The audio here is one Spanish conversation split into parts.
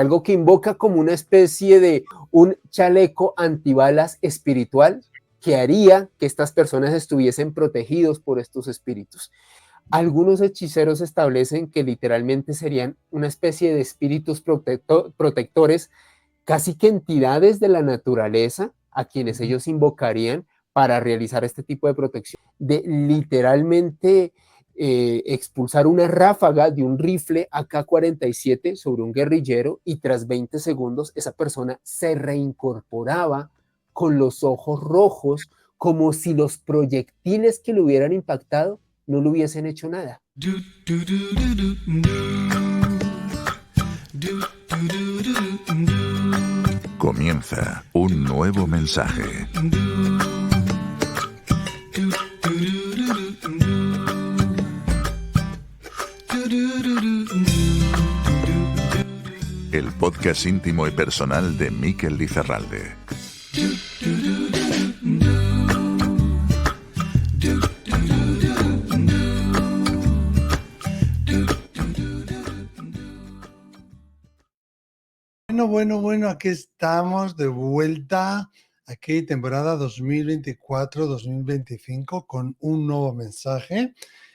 algo que invoca como una especie de un chaleco antibalas espiritual que haría que estas personas estuviesen protegidos por estos espíritus. Algunos hechiceros establecen que literalmente serían una especie de espíritus protectores, casi que entidades de la naturaleza a quienes ellos invocarían para realizar este tipo de protección, de literalmente expulsar una ráfaga de un rifle AK-47 sobre un guerrillero y tras 20 segundos esa persona se reincorporaba con los ojos rojos como si los proyectiles que lo hubieran impactado no le hubiesen hecho nada. Comienza un nuevo mensaje. El podcast íntimo y personal de Mikel Lizarralde. Bueno, aquí estamos de vuelta, aquí temporada 2024-2025 con un nuevo mensaje,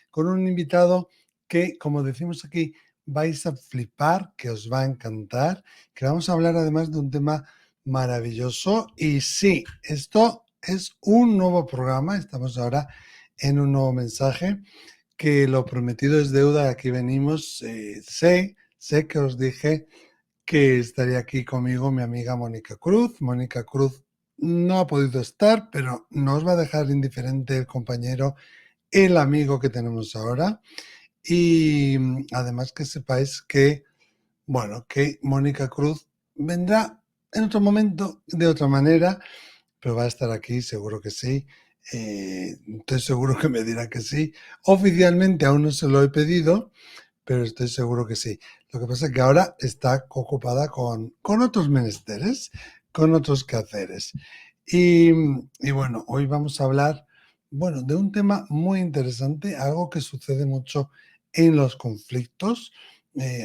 con un invitado que, como decimos aquí, vais a flipar, que os va a encantar, que vamos a hablar además de un tema maravilloso. Y sí, esto es un nuevo programa, estamos ahora en un nuevo mensaje, que lo prometido es deuda, aquí venimos, sé que os dije que estaría aquí conmigo mi amiga Mónica Cruz. Mónica Cruz no ha podido estar, pero no os va a dejar indiferente el compañero, el amigo que tenemos ahora. Y además que sepáis que, bueno, que Mónica Cruz vendrá en otro momento, de otra manera, pero va a estar aquí, seguro que sí. Estoy seguro que me dirá que sí. Oficialmente aún no se lo he pedido, pero estoy seguro que sí. Lo que pasa es que ahora está ocupada con otros menesteres, con otros quehaceres. Y bueno, hoy vamos a hablar, bueno, de un tema muy interesante, algo que sucede mucho en los conflictos.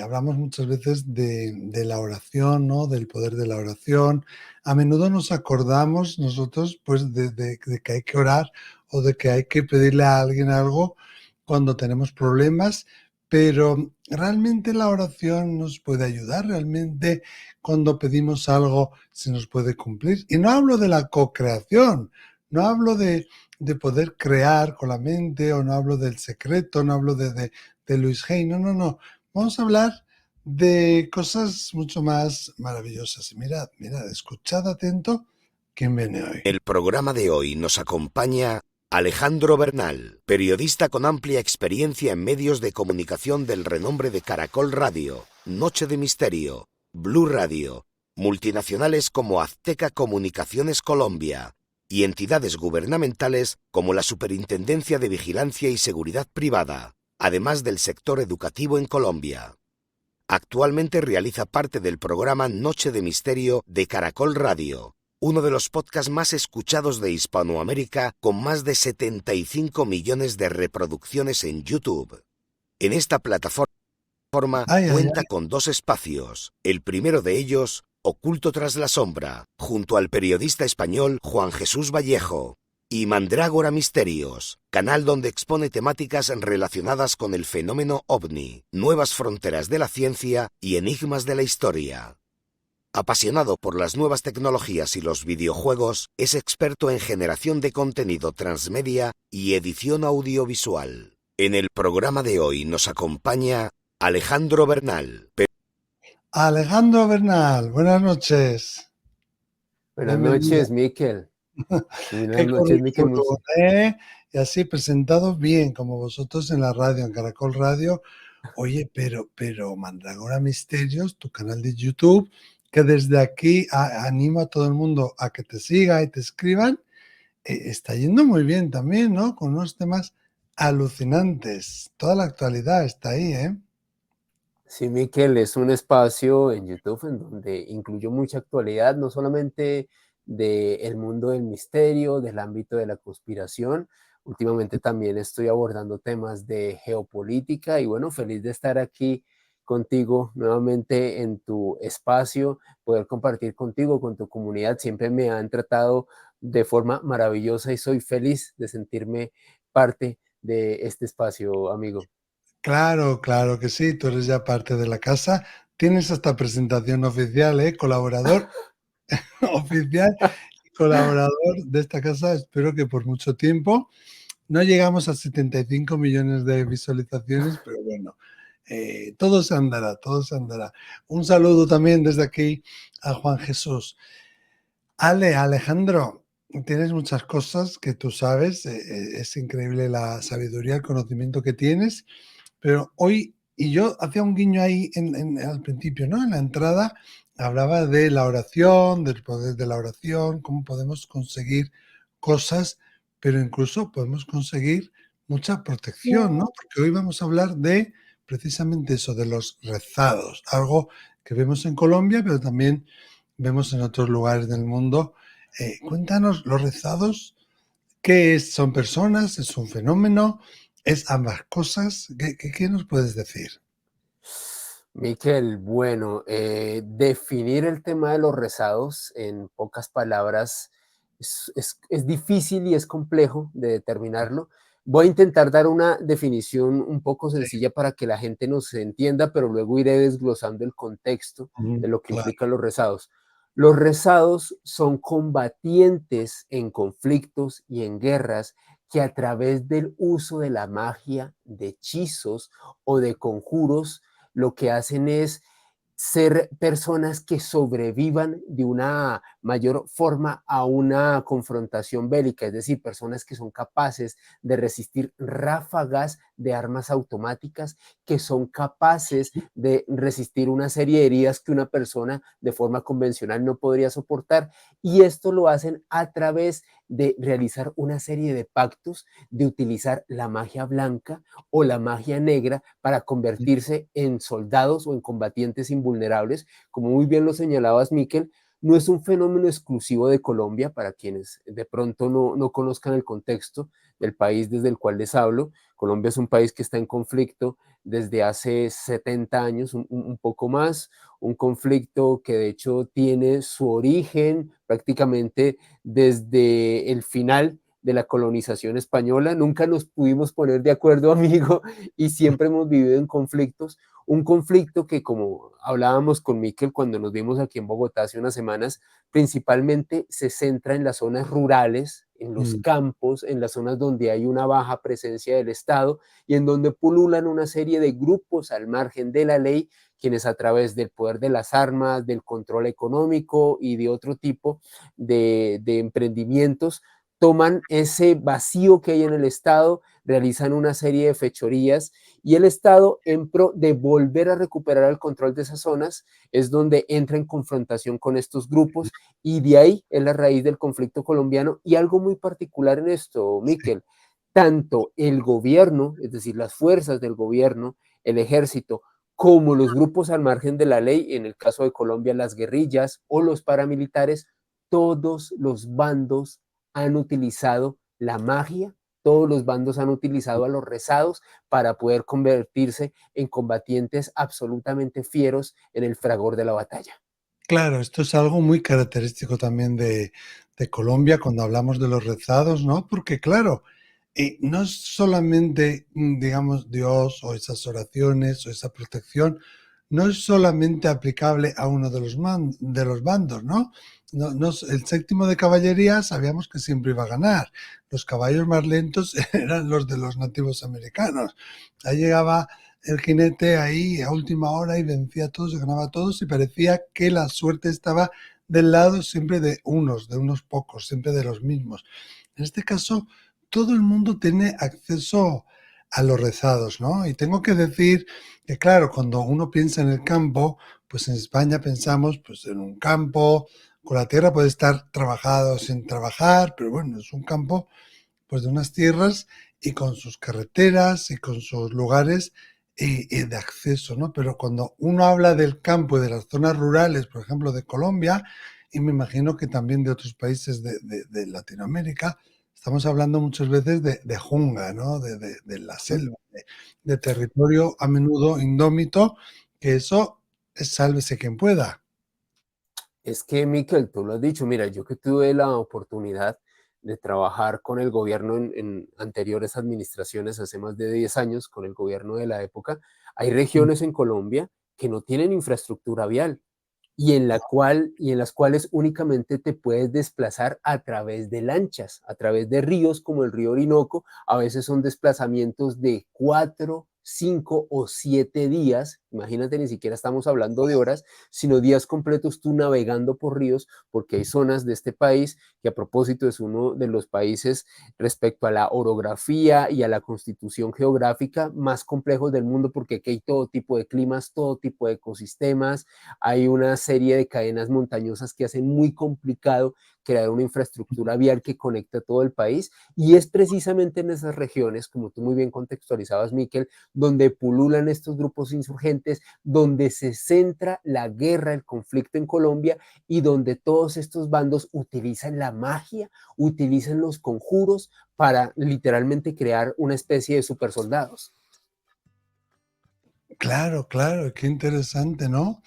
Hablamos muchas veces de la oración, ¿no? Del poder de la oración. A menudo nos acordamos nosotros, pues, de que hay que orar o de que hay que pedirle a alguien algo cuando tenemos problemas, pero realmente la oración nos puede ayudar, realmente cuando pedimos algo se nos puede cumplir. Y no hablo de la co-creación, no hablo de poder crear con la mente, o no hablo del secreto, no hablo de Luis Hay, no. Vamos a hablar de cosas mucho más maravillosas. Y mirad, escuchad atento quién viene hoy. El programa de hoy nos acompaña Alejandro Bernal, periodista con amplia experiencia en medios de comunicación del renombre de Caracol Radio, Noche de Misterio, Blue Radio, multinacionales como Azteca Comunicaciones Colombia y entidades gubernamentales como la Superintendencia de Vigilancia y Seguridad Privada, además del sector educativo en Colombia. Actualmente realiza parte del programa Noche de Misterio de Caracol Radio, uno de los podcasts más escuchados de Hispanoamérica con más de 75 millones de reproducciones en YouTube. En esta plataforma cuenta con 2 espacios. El primero de ellos, Oculto tras la sombra, junto al periodista español Juan Jesús Vallejo, y Mandrágora Misterios, canal donde expone temáticas relacionadas con el fenómeno OVNI, nuevas fronteras de la ciencia y enigmas de la historia. Apasionado por las nuevas tecnologías y los videojuegos, es experto en generación de contenido transmedia y edición audiovisual. En el programa de hoy nos acompaña Alejandro Bernal. Alejandro Bernal, buenas noches. Buenas Bienvenido. noches, Mikel. Buenas Qué noches, Mikel. currículum, ¿eh? Y así presentado bien, como vosotros en la radio, en Caracol Radio. Oye, pero Mandrágora Misterios, tu canal de YouTube, que desde aquí animo a todo el mundo a que te siga y te escriban, está yendo muy bien también, ¿no? Con unos temas alucinantes. Toda la actualidad está ahí, ¿eh? Sí, Mikel, es un espacio en YouTube en donde incluyo mucha actualidad, no solamente del mundo del misterio, del ámbito de la conspiración. Últimamente también estoy abordando temas de geopolítica y bueno, feliz de estar aquí contigo nuevamente en tu espacio, poder compartir contigo, con tu comunidad. Siempre me han tratado de forma maravillosa y soy feliz de sentirme parte de este espacio, amigo. Claro, claro que sí, tú eres ya parte de la casa. Tienes hasta presentación oficial, ¿eh? Colaborador oficial y colaborador de esta casa. Espero que por mucho tiempo. No llegamos a 75 millones de visualizaciones, pero bueno, todo se andará, todo se andará. Un saludo también desde aquí a Juan Jesús. Alejandro, tienes muchas cosas que tú sabes, es increíble la sabiduría, el conocimiento que tienes, pero hoy, y yo hacía un guiño ahí al principio, ¿no? En la entrada hablaba de la oración, del poder de la oración, cómo podemos conseguir cosas, pero incluso podemos conseguir mucha protección, ¿no? Porque hoy vamos a hablar de precisamente eso, de los rezados, algo que vemos en Colombia, pero también vemos en otros lugares del mundo. Cuéntanos, los rezados, ¿qué es? ¿Son personas? ¿Es un fenómeno? ¿Es ambas cosas? ¿Qué nos puedes decir? Miquel, bueno, definir el tema de los rezados en pocas palabras es difícil y es complejo de determinarlo. Voy a intentar dar una definición un poco Sí, sencilla para que la gente nos entienda, pero luego iré desglosando el contexto de lo que claro. implican los rezados. Los rezados son combatientes en conflictos y en guerras que a través del uso de la magia, de hechizos o de conjuros lo que hacen es ser personas que sobrevivan de una mayor forma a una confrontación bélica, es decir, personas que son capaces de resistir ráfagas de armas automáticas, que son capaces de resistir una serie de heridas que una persona de forma convencional no podría soportar, y esto lo hacen a través de realizar una serie de pactos, de utilizar la magia blanca o la magia negra para convertirse en soldados o en combatientes invulnerables. Como muy bien lo señalabas, Miquel, no es un fenómeno exclusivo de Colombia, para quienes de pronto no conozcan el contexto del país desde el cual les hablo. Colombia es un país que está en conflicto desde hace 70 años, un poco más, un conflicto que de hecho tiene su origen prácticamente desde el final de la colonización española. Nunca nos pudimos poner de acuerdo, amigo, y siempre hemos vivido en conflictos. Un conflicto que, como hablábamos con Miquel cuando nos vimos aquí en Bogotá hace unas semanas, principalmente se centra en las zonas rurales, en los Mm, campos, en las zonas donde hay una baja presencia del Estado y en donde pululan una serie de grupos al margen de la ley, quienes a través del poder de las armas, del control económico y de otro tipo de emprendimientos toman ese vacío que hay en el Estado, realizan una serie de fechorías y el Estado, en pro de volver a recuperar el control de esas zonas, es donde entra en confrontación con estos grupos y de ahí es la raíz del conflicto colombiano. Y algo muy particular en esto, sí, Miquel, tanto el gobierno, es decir, las fuerzas del gobierno, el ejército, como los grupos al margen de la ley, en el caso de Colombia, las guerrillas o los paramilitares, todos los bandos han utilizado la magia, todos los bandos han utilizado a los rezados para poder convertirse en combatientes absolutamente fieros en el fragor de la batalla. claro, esto es algo muy característico también de Colombia cuando hablamos de los rezados, ¿no? Porque claro, no es solamente, digamos, Dios o esas oraciones o esa protección, no es solamente aplicable a uno de los bandos, ¿no? El séptimo de caballería sabíamos que siempre iba a ganar. Los caballos más lentos eran los de los nativos americanos. Ahí llegaba el jinete ahí a última hora y vencía a todos y ganaba a todos y parecía que la suerte estaba del lado siempre de unos pocos, siempre de los mismos. En este caso, todo el mundo tiene acceso a los rezados, ¿no? Y tengo que decir que, claro, cuando uno piensa en el campo, pues en España pensamos pues en un campo, con la tierra puede estar trabajado sin trabajar, pero bueno, es un campo pues de unas tierras y con sus carreteras y con sus lugares y de acceso, ¿no? Pero cuando uno habla del campo y de las zonas rurales, por ejemplo, de Colombia, y me imagino que también de otros países de Latinoamérica, estamos hablando muchas veces de jungla, ¿no? De la selva, de territorio a menudo indómito, que eso es sálvese quien pueda. Es que, Miquel, tú lo has dicho, mira, yo que tuve la oportunidad de trabajar con el gobierno en anteriores administraciones hace más de 10 años, con el gobierno de la época, hay regiones en Colombia que no tienen infraestructura vial y en las cuales únicamente te puedes desplazar a través de lanchas, a través de ríos como el río Orinoco. A veces son desplazamientos de 4, 5 o 7 días. Imagínate, ni siquiera estamos hablando de horas, sino días completos tú navegando por ríos, porque hay zonas de este país que, a propósito, es uno de los países respecto a la orografía y a la constitución geográfica más complejos del mundo, porque aquí hay todo tipo de climas, todo tipo de ecosistemas. Hay una serie de cadenas montañosas que hacen muy complicado crear una infraestructura vial que conecta todo el país, y es precisamente en esas regiones, como tú muy bien contextualizabas, Miquel, donde pululan estos grupos insurgentes, donde se centra la guerra, el conflicto en Colombia, y donde todos estos bandos utilizan la magia, utilizan los conjuros para literalmente crear una especie de supersoldados. Claro, claro, qué interesante, ¿no?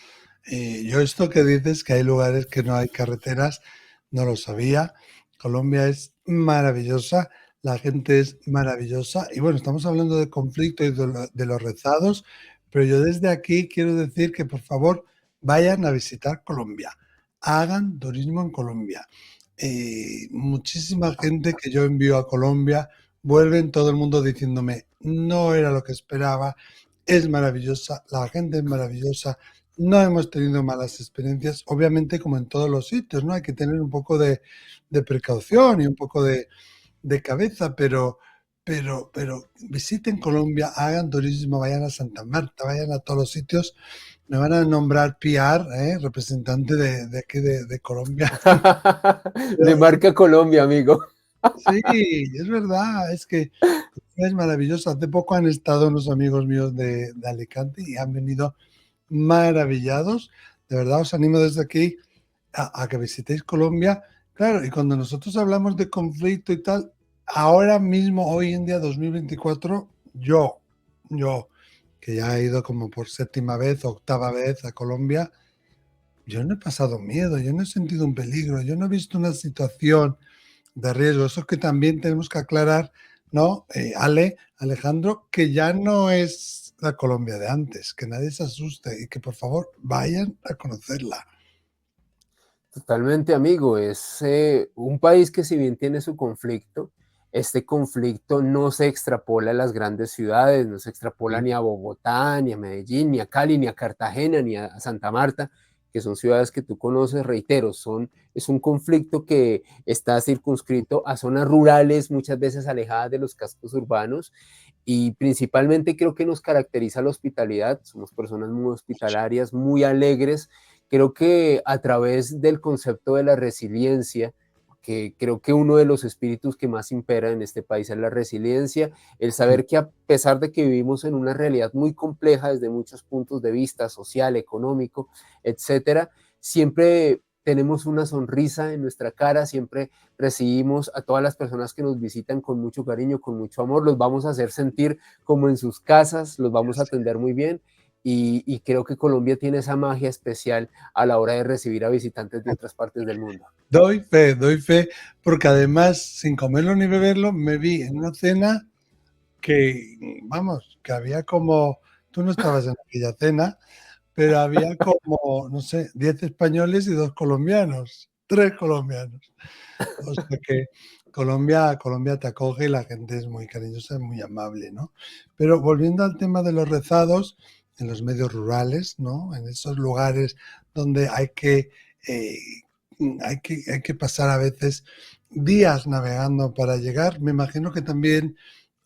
Yo esto que dices, que hay lugares que no hay carreteras, no lo sabía. Colombia es maravillosa, la gente es maravillosa. Y bueno, estamos hablando de conflicto y de los rezados, pero yo desde aquí quiero decir que por favor vayan a visitar Colombia, hagan turismo en Colombia. Muchísima gente que yo envío a Colombia vuelven todo el mundo diciéndome, no era lo que esperaba, es maravillosa, la gente es maravillosa, no hemos tenido malas experiencias, obviamente como en todos los sitios, ¿no? Hay que tener un poco de precaución y un poco de cabeza, pero visiten Colombia, hagan turismo, vayan a Santa Marta, vayan a todos los sitios. Me van a nombrar PR, representante de aquí de Colombia. De marca Colombia, amigo. Sí, es verdad, es que es maravilloso. Hace poco han estado unos amigos míos de Alicante y han venido maravillados. De verdad, os animo desde aquí a que visitéis Colombia. Claro, y cuando nosotros hablamos de conflicto y tal, ahora mismo, hoy en día, 2024, yo, que ya he ido como por séptima vez, octava vez a Colombia, yo no he pasado miedo, yo no he sentido un peligro, yo no he visto una situación de riesgo. Eso que también tenemos que aclarar, ¿no? Alejandro, que ya no es la Colombia de antes, que nadie se asuste y que por favor vayan a conocerla. Totalmente, amigo. Es un país que, si bien tiene su conflicto, este conflicto no se extrapola a las grandes ciudades, no se extrapola ni a Bogotá, ni a Medellín, ni a Cali, ni a Cartagena, ni a Santa Marta, que son ciudades que tú conoces. Reitero, es un conflicto que está circunscrito a zonas rurales, muchas veces alejadas de los cascos urbanos, y principalmente creo que nos caracteriza la hospitalidad. Somos personas muy hospitalarias, muy alegres. Creo que a través del concepto de la resiliencia, que creo que uno de los espíritus que más impera en este país es la resiliencia, el saber que, a pesar de que vivimos en una realidad muy compleja desde muchos puntos de vista, social, económico, etcétera, siempre tenemos una sonrisa en nuestra cara, siempre recibimos a todas las personas que nos visitan con mucho cariño, con mucho amor, los vamos a hacer sentir como en sus casas, los vamos a atender muy bien. Y creo que Colombia tiene esa magia especial a la hora de recibir a visitantes de otras partes del mundo. Doy fe, porque además, sin comerlo ni beberlo, me vi en una cena que, vamos, que había como, tú no estabas en aquella cena, pero había como, no sé, 10 españoles y 2 colombianos, 3 colombianos. O sea que Colombia te acoge y la gente es muy cariñosa, muy amable, ¿no? Pero volviendo al tema de los rezados en los medios rurales, ¿no? En esos lugares donde eh, hay que pasar a veces días navegando para llegar, me imagino que también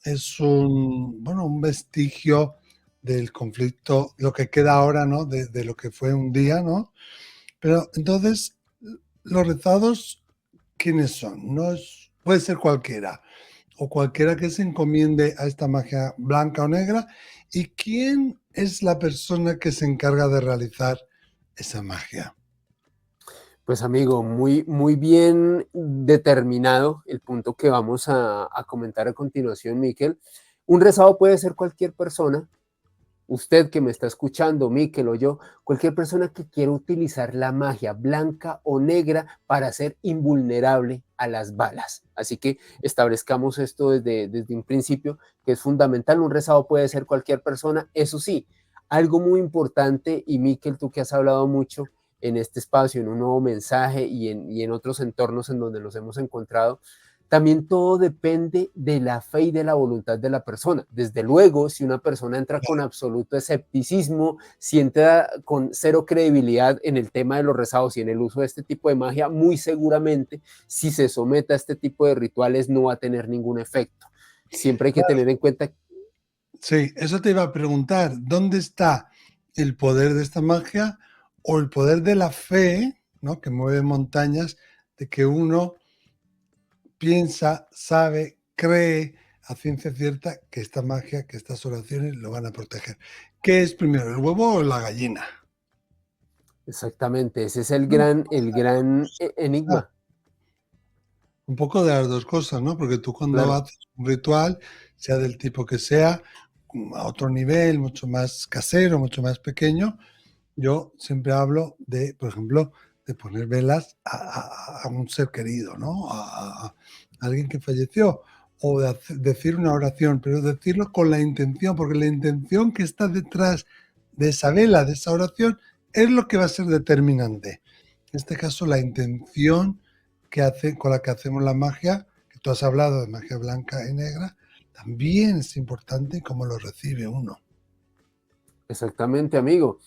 es un vestigio del conflicto, lo que queda ahora, ¿no? De lo que fue un día, ¿no? Pero entonces, los rezados, ¿quiénes son? No es, puede ser cualquiera, o cualquiera que se encomiende a esta magia blanca o negra. ¿Y quién es la persona que se encarga de realizar esa magia? Pues, amigo, muy, muy bien determinado el punto que vamos a comentar a continuación, Miquel. Un rezado puede ser cualquier persona, usted que me está escuchando, Miquel o yo, cualquier persona que quiera utilizar la magia blanca o negra para ser invulnerable a las balas. Así que establezcamos esto desde un principio, que es fundamental. Un rezado puede ser cualquier persona. Eso sí, algo muy importante, y Miquel, tú que has hablado mucho en este espacio, en un nuevo mensaje y en otros entornos en donde nos hemos encontrado, también todo depende de la fe y de la voluntad de la persona. Desde luego, si una persona entra con absoluto escepticismo, si entra con cero credibilidad en el tema de los rezados y en el uso de este tipo de magia, muy seguramente, si se somete a este tipo de rituales, no va a tener ningún efecto. Siempre hay que tener en cuenta. Sí, eso te iba a preguntar, ¿dónde está el poder de esta magia o el poder de la fe, ¿no?, que mueve montañas, de que uno piensa, sabe, cree a ciencia cierta que esta magia, que estas oraciones lo van a proteger? ¿Qué es primero, el huevo o la gallina? Exactamente, ese es el No, gran enigma. un poco de las dos cosas, ¿no? Porque tú cuando Claro. haces un ritual, sea del tipo que sea, a otro nivel, mucho más casero, mucho más pequeño, yo siempre hablo de, por ejemplo, de poner velas a un ser querido, ¿no? A alguien que falleció, o de decir una oración, pero decirlo con la intención, porque la intención que está detrás de esa vela, de esa oración, es lo que va a ser determinante. En este caso, la intención con la que hacemos la magia, que tú has hablado de magia blanca y negra, también es importante cómo lo recibe uno. Exactamente, amigo.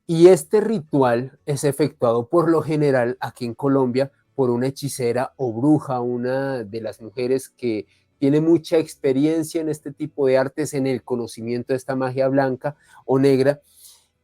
Y este ritual es efectuado por lo general aquí en Colombia por una hechicera o bruja, una de las mujeres que tiene mucha experiencia en este tipo de artes, en el conocimiento de esta magia blanca o negra.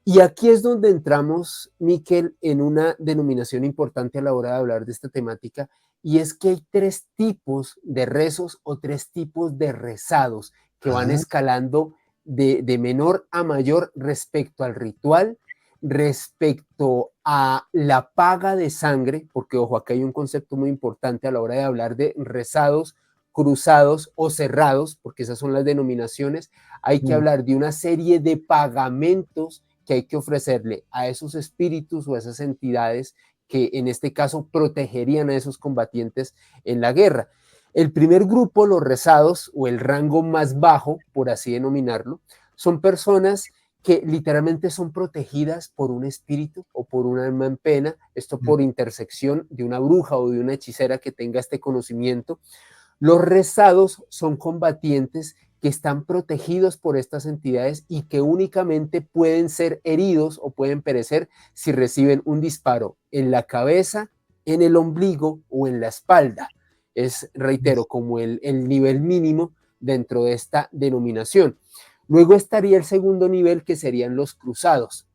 Y aquí es donde entramos, Miquel, en una denominación importante a la hora de hablar de esta temática, y es que hay tres tipos de rezos o tres tipos de rezados que van Ah, escalando de menor a mayor respecto al ritual, respecto a la paga de sangre, porque ojo, acá hay un concepto muy importante a la hora de hablar de rezados, cruzados o cerrados, porque esas son las denominaciones. Hay que hablar de una serie de pagamentos que hay que ofrecerle a esos espíritus o a esas entidades que en este caso protegerían a esos combatientes en la guerra. El primer grupo, los rezados o el rango más bajo, por así denominarlo, son personas que literalmente son protegidas por un espíritu o por un alma en pena, esto por intersección de una bruja o de una hechicera que tenga este conocimiento. Los rezados son combatientes que están protegidos por estas entidades y que únicamente pueden ser heridos o pueden perecer si reciben un disparo en la cabeza, en el ombligo o en la espalda. Es, reitero, como el nivel mínimo dentro de esta denominación. Luego estaría el segundo nivel, que serían los cruzados.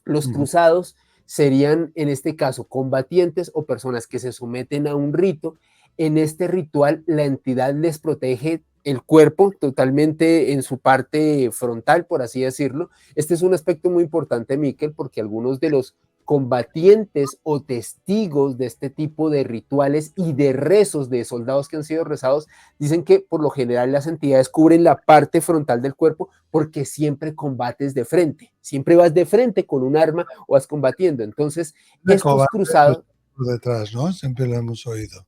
Los cruzados serían, en este caso, combatientes o personas que se someten a un rito. En este ritual, la entidad les protege el cuerpo totalmente en su parte frontal, por así decirlo. Este es un aspecto muy importante, Miquel, porque algunos de los combatientes o testigos de este tipo de rituales y de rezos de soldados que han sido rezados dicen que por lo general las entidades cubren la parte frontal del cuerpo porque siempre combates de frente, siempre vas de frente con un arma o vas combatiendo. Entonces, de estos cobarde, pues, cruzados, por detrás, ¿no? Siempre lo hemos oído.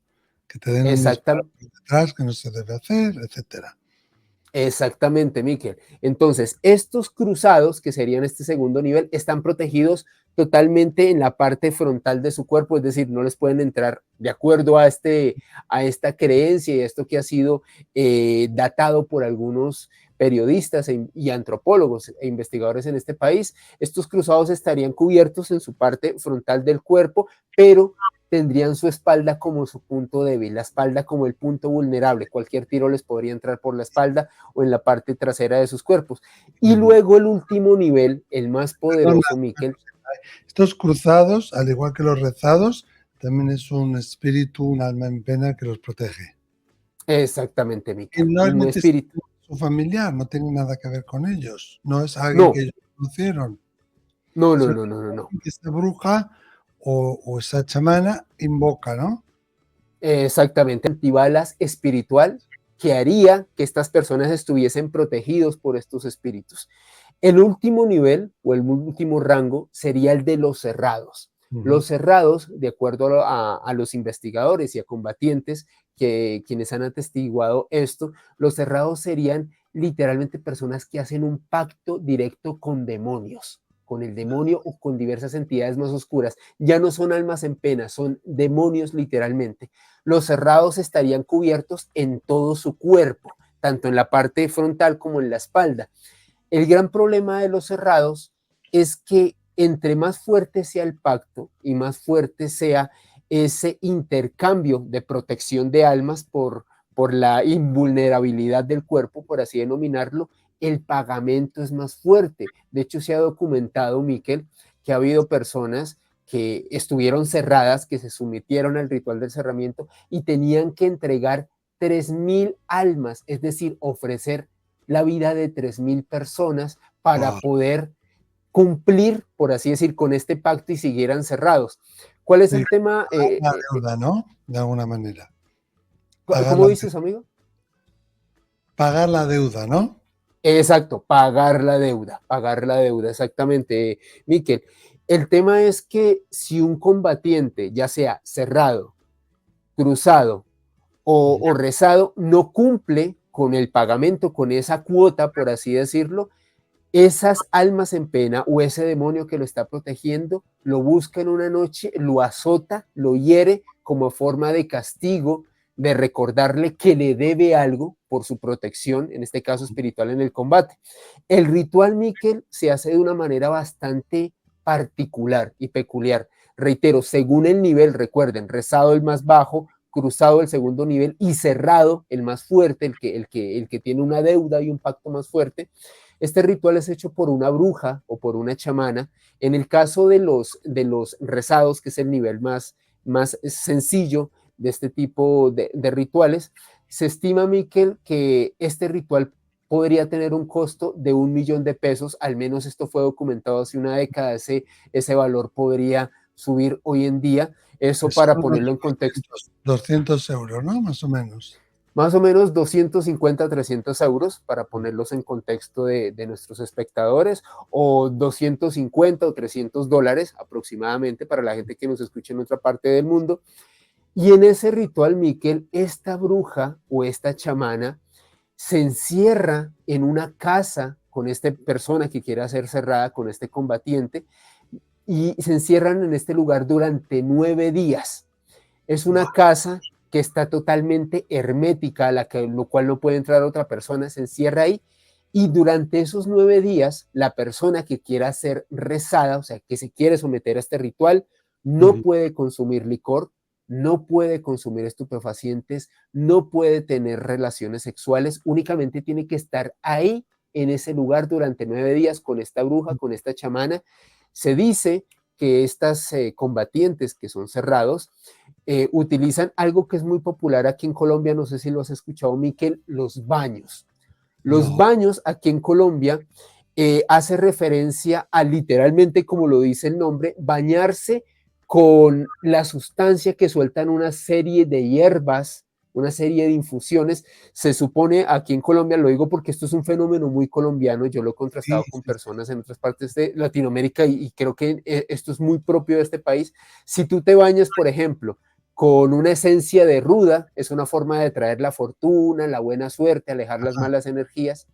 Que te den un disparo exactamente. por detrás que no se debe hacer, etcétera. Exactamente, Miquel. Entonces, estos cruzados, que serían este segundo nivel, están protegidos totalmente en la parte frontal de su cuerpo, es decir, no les pueden entrar de acuerdo a esta creencia y esto que ha sido datado por algunos periodistas y antropólogos e investigadores en este país. Estos cruzados estarían cubiertos en su parte frontal del cuerpo, pero tendrían su espalda como su punto débil, la espalda como el punto vulnerable. Cualquier tiro les podría entrar por la espalda o en la parte trasera de sus cuerpos. Y luego el último nivel, el más Perdona, poderoso, Miquel. estos cruzados, al igual que los rezados, también es un espíritu, un alma en pena que los protege. Exactamente, Y Miquel. no es Un espíritu. necesariamente su familiar, no tiene nada que ver con ellos. No es alguien que No, ellos conocieron. no, Es no, alguien no, no, no, no. que esa bruja o esa chamana invoca, ¿no? Exactamente, antibalas espiritual que haría que estas personas estuviesen protegidos por estos espíritus. El último nivel o el último rango sería el de los cerrados. Los cerrados, de acuerdo a los investigadores y a combatientes quienes han atestiguado esto, los cerrados serían literalmente personas que hacen un pacto directo con demonios, con el demonio o con diversas entidades más oscuras. Ya no son almas en pena, son demonios literalmente. Los cerrados estarían cubiertos en todo su cuerpo, tanto en la parte frontal como en la espalda. El gran problema de los cerrados es que entre más fuerte sea el pacto y más fuerte sea ese intercambio de protección de almas por la invulnerabilidad del cuerpo, por así denominarlo, el pagamento es más fuerte. De hecho, se ha documentado, Miquel, que ha habido personas que estuvieron cerradas, que se sometieron al ritual del cerramiento y tenían que entregar 3.000 almas, es decir, ofrecer la vida de 3.000 personas para poder cumplir, por así decir, con este pacto y siguieran cerrados. ¿Cuál es el tema? La deuda, ¿no? De alguna manera. ¿Cómo dices, amigo? Pagar la deuda, ¿no? Exacto, pagar la deuda, exactamente, Miquel. El tema es que si un combatiente, ya sea cerrado, cruzado o rezado, no cumple con el pagamento, con esa cuota, por así decirlo, esas almas en pena o ese demonio que lo está protegiendo lo busca en una noche, lo azota, lo hiere como forma de castigo, de recordarle que le debe algo por su protección, en este caso espiritual en el combate. El ritual, Miquel, se hace de una manera bastante particular y peculiar. Reitero, según el nivel, recuerden, rezado el más bajo, cruzado el segundo nivel y cerrado el más fuerte, el que tiene una deuda y un pacto más fuerte. Este ritual es hecho por una bruja o por una chamana. En el caso de los rezados, que es el nivel más sencillo de este tipo de rituales, se estima, Miquel, que este ritual podría tener un costo de 1.000.000 de pesos, al menos esto fue documentado hace una década, ese valor podría subir hoy en día, eso para ponerlo en contexto. 200 euros, ¿no? Más o menos. Más o menos 250 300 euros para ponerlos en contexto de nuestros espectadores, o 250 o 300 dólares aproximadamente para la gente que nos escucha en otra parte del mundo. Y en ese ritual, Miquel, esta bruja o esta chamana se encierra en una casa con esta persona que quiera ser cerrada, con este combatiente, y se encierran en este lugar durante 9 días. Es una casa que está totalmente hermética, lo cual no puede entrar otra persona, se encierra ahí, y durante esos 9 días, la persona que quiera ser rezada, o sea, que se quiere someter a este ritual, no puede consumir licor, no puede consumir estupefacientes, no puede tener relaciones sexuales, únicamente tiene que estar ahí en ese lugar durante 9 días con esta bruja, con esta chamana. Se dice que estas combatientes que son cerrados utilizan algo que es muy popular aquí en Colombia, no sé si lo has escuchado, Miquel, los baños. Los baños aquí en Colombia hace referencia a literalmente, como lo dice el nombre, bañarse con la sustancia que sueltan una serie de hierbas, una serie de infusiones. Se supone aquí en Colombia, lo digo porque esto es un fenómeno muy colombiano, yo lo he contrastado con personas en otras partes de Latinoamérica y creo que esto es muy propio de este país. Si tú te bañas, por ejemplo, con una esencia de ruda, es una forma de traer la fortuna, la buena suerte, alejar las malas energías.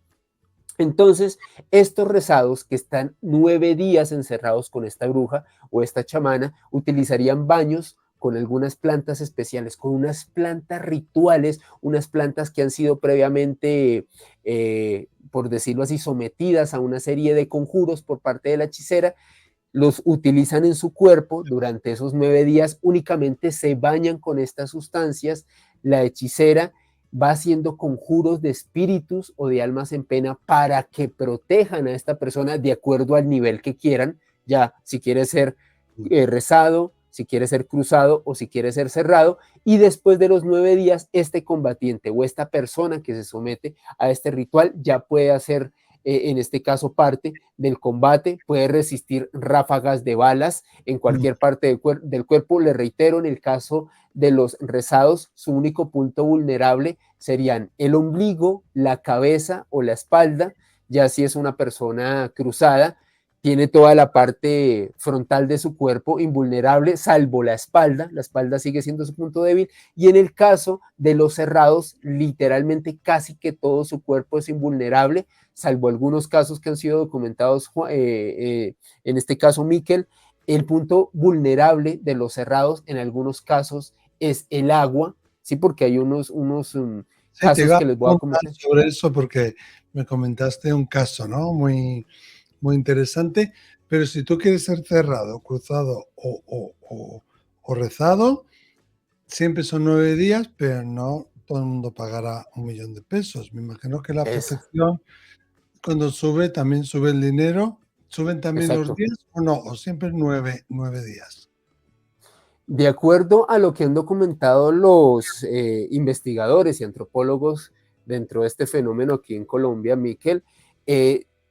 Entonces, estos rezados que están 9 días encerrados con esta bruja o esta chamana, utilizarían baños con algunas plantas especiales, con unas plantas rituales, unas plantas que han sido previamente, por decirlo así, sometidas a una serie de conjuros por parte de la hechicera, los utilizan en su cuerpo durante esos 9 días, únicamente se bañan con estas sustancias, la hechicera va haciendo conjuros de espíritus o de almas en pena para que protejan a esta persona de acuerdo al nivel que quieran, ya si quiere ser rezado, si quiere ser cruzado o si quiere ser cerrado, y después de los 9 días este combatiente o esta persona que se somete a este ritual ya puede hacer en este caso parte del combate, puede resistir ráfagas de balas en cualquier parte del cuerpo. Le reitero, en el caso de los rezados, su único punto vulnerable serían el ombligo, la cabeza o la espalda. Ya si es una persona cruzada, tiene toda la parte frontal de su cuerpo invulnerable, salvo la espalda sigue siendo su punto débil, y en el caso de los cerrados, literalmente casi que todo su cuerpo es invulnerable, salvo algunos casos que han sido documentados, en este caso Miquel, el punto vulnerable de los cerrados en algunos casos es el agua, sí, porque hay unos Sí, te casos iba a que les voy a preguntar comentar. sobre eso porque me comentaste un caso, ¿no? Muy interesante, pero si tú quieres ser cerrado, cruzado o rezado, siempre son 9 días, pero no todo el mundo pagará 1 millón de pesos. Me imagino que la Es, protección, cuando sube, también sube el dinero. ¿Suben también los exacto. días o no? ¿O siempre 9 días? De acuerdo a lo que han documentado los investigadores y antropólogos dentro de este fenómeno aquí en Colombia, Miquel,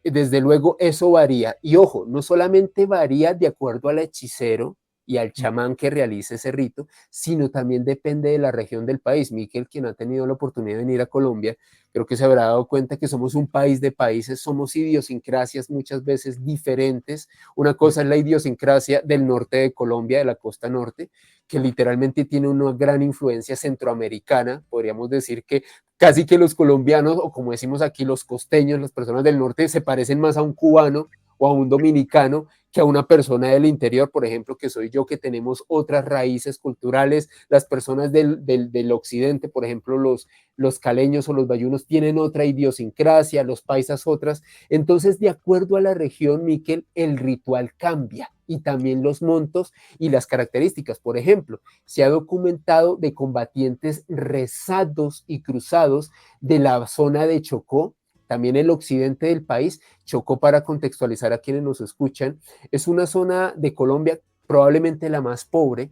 desde luego eso varía. Y ojo, no solamente varía de acuerdo al hechicero y al chamán que realice ese rito, sino también depende de la región del país. Miquel, quien ha tenido la oportunidad de venir a Colombia, creo que se habrá dado cuenta que somos un país de países, somos idiosincrasias muchas veces diferentes. Una cosa es la idiosincrasia del norte de Colombia, de la costa norte, que literalmente tiene una gran influencia centroamericana. Podríamos decir que casi que los colombianos, o como decimos aquí, los costeños, las personas del norte, se parecen más a un cubano o a un dominicano que a una persona del interior, por ejemplo, que soy yo, que tenemos otras raíces culturales. Las personas del occidente, por ejemplo, los caleños o los bayunos tienen otra idiosincrasia, los paisas otras. Entonces, de acuerdo a la región, Miquel, el ritual cambia y también los montos y las características. Por ejemplo, se ha documentado de combatientes rezados y cruzados de la zona de Chocó, también el occidente del país. Chocó, para contextualizar a quienes nos escuchan, es una zona de Colombia probablemente la más pobre,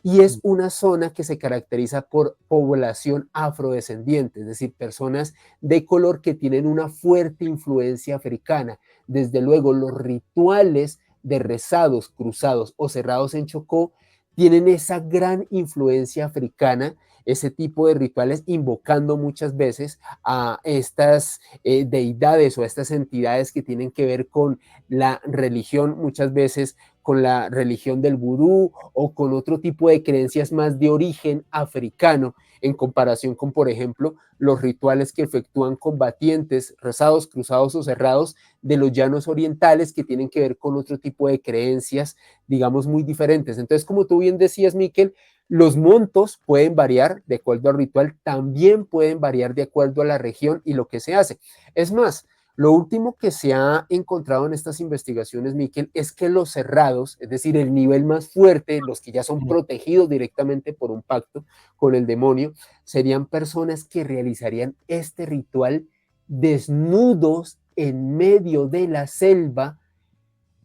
y es una zona que se caracteriza por población afrodescendiente, es decir, personas de color que tienen una fuerte influencia africana. Desde luego, los rituales de rezados, cruzados o cerrados en Chocó tienen esa gran influencia africana, ese tipo de rituales invocando muchas veces a estas deidades o a estas entidades que tienen que ver con la religión, muchas veces con la religión del vudú o con otro tipo de creencias más de origen africano, en comparación con, por ejemplo, los rituales que efectúan combatientes, rezados, cruzados o cerrados de los llanos orientales, que tienen que ver con otro tipo de creencias, digamos, muy diferentes. Entonces, como tú bien decías, Miquel, los montos pueden variar de acuerdo al ritual, también pueden variar de acuerdo a la región y lo que se hace. Es más, lo último que se ha encontrado en estas investigaciones, Miquel, es que los cerrados, es decir, el nivel más fuerte, los que ya son protegidos directamente por un pacto con el demonio, serían personas que realizarían este ritual desnudos en medio de la selva,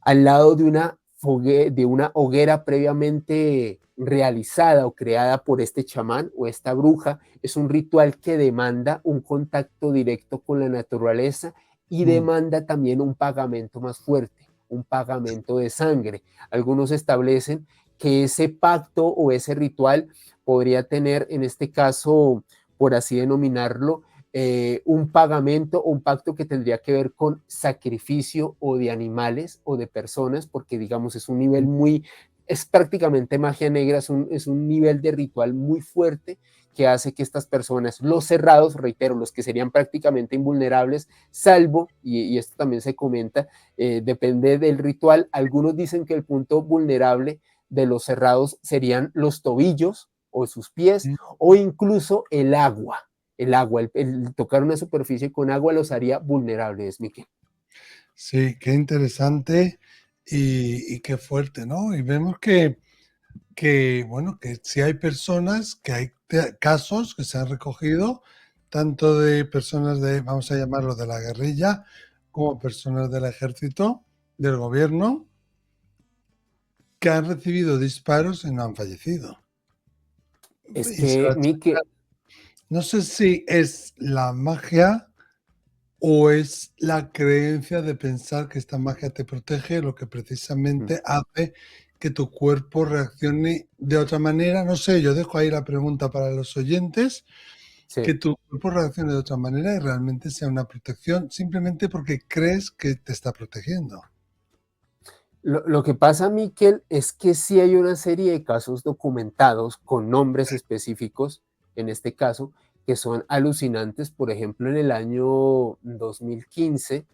al lado de una hoguera previamente realizada o creada por este chamán o esta bruja. Es un ritual que demanda un contacto directo con la naturaleza y demanda también un pagamento más fuerte, un pagamento de sangre. Algunos establecen que ese pacto o ese ritual podría tener, en este caso, por así denominarlo, un pagamento o un pacto que tendría que ver con sacrificio o de animales o de personas, porque digamos es un nivel muy, es prácticamente magia negra, es un nivel de ritual muy fuerte que hace que estas personas, los cerrados, reitero, los que serían prácticamente invulnerables, salvo, y esto también se comenta, depende del ritual, algunos dicen que el punto vulnerable de los cerrados serían los tobillos o sus pies o incluso el agua, el tocar una superficie con agua los haría vulnerables, Miquel. Sí, qué interesante y qué fuerte, ¿no? Y vemos bueno, que sí hay personas, que hay casos que se han recogido, tanto de personas vamos a llamarlo, de la guerrilla, como personas del ejército, del gobierno, que han recibido disparos y no han fallecido. Es Y se que, lo Miquel, no sé si es la magia o es la creencia de pensar que esta magia te protege, lo que precisamente hace que tu cuerpo reaccione de otra manera. No sé, yo dejo ahí la pregunta para los oyentes, que Sí. tu cuerpo reaccione de otra manera y realmente sea una protección simplemente porque crees que te está protegiendo. Lo que pasa, Miquel, es que sí hay una serie de casos documentados con nombres específicos, en este caso, que son alucinantes. Por ejemplo, en el año 2015,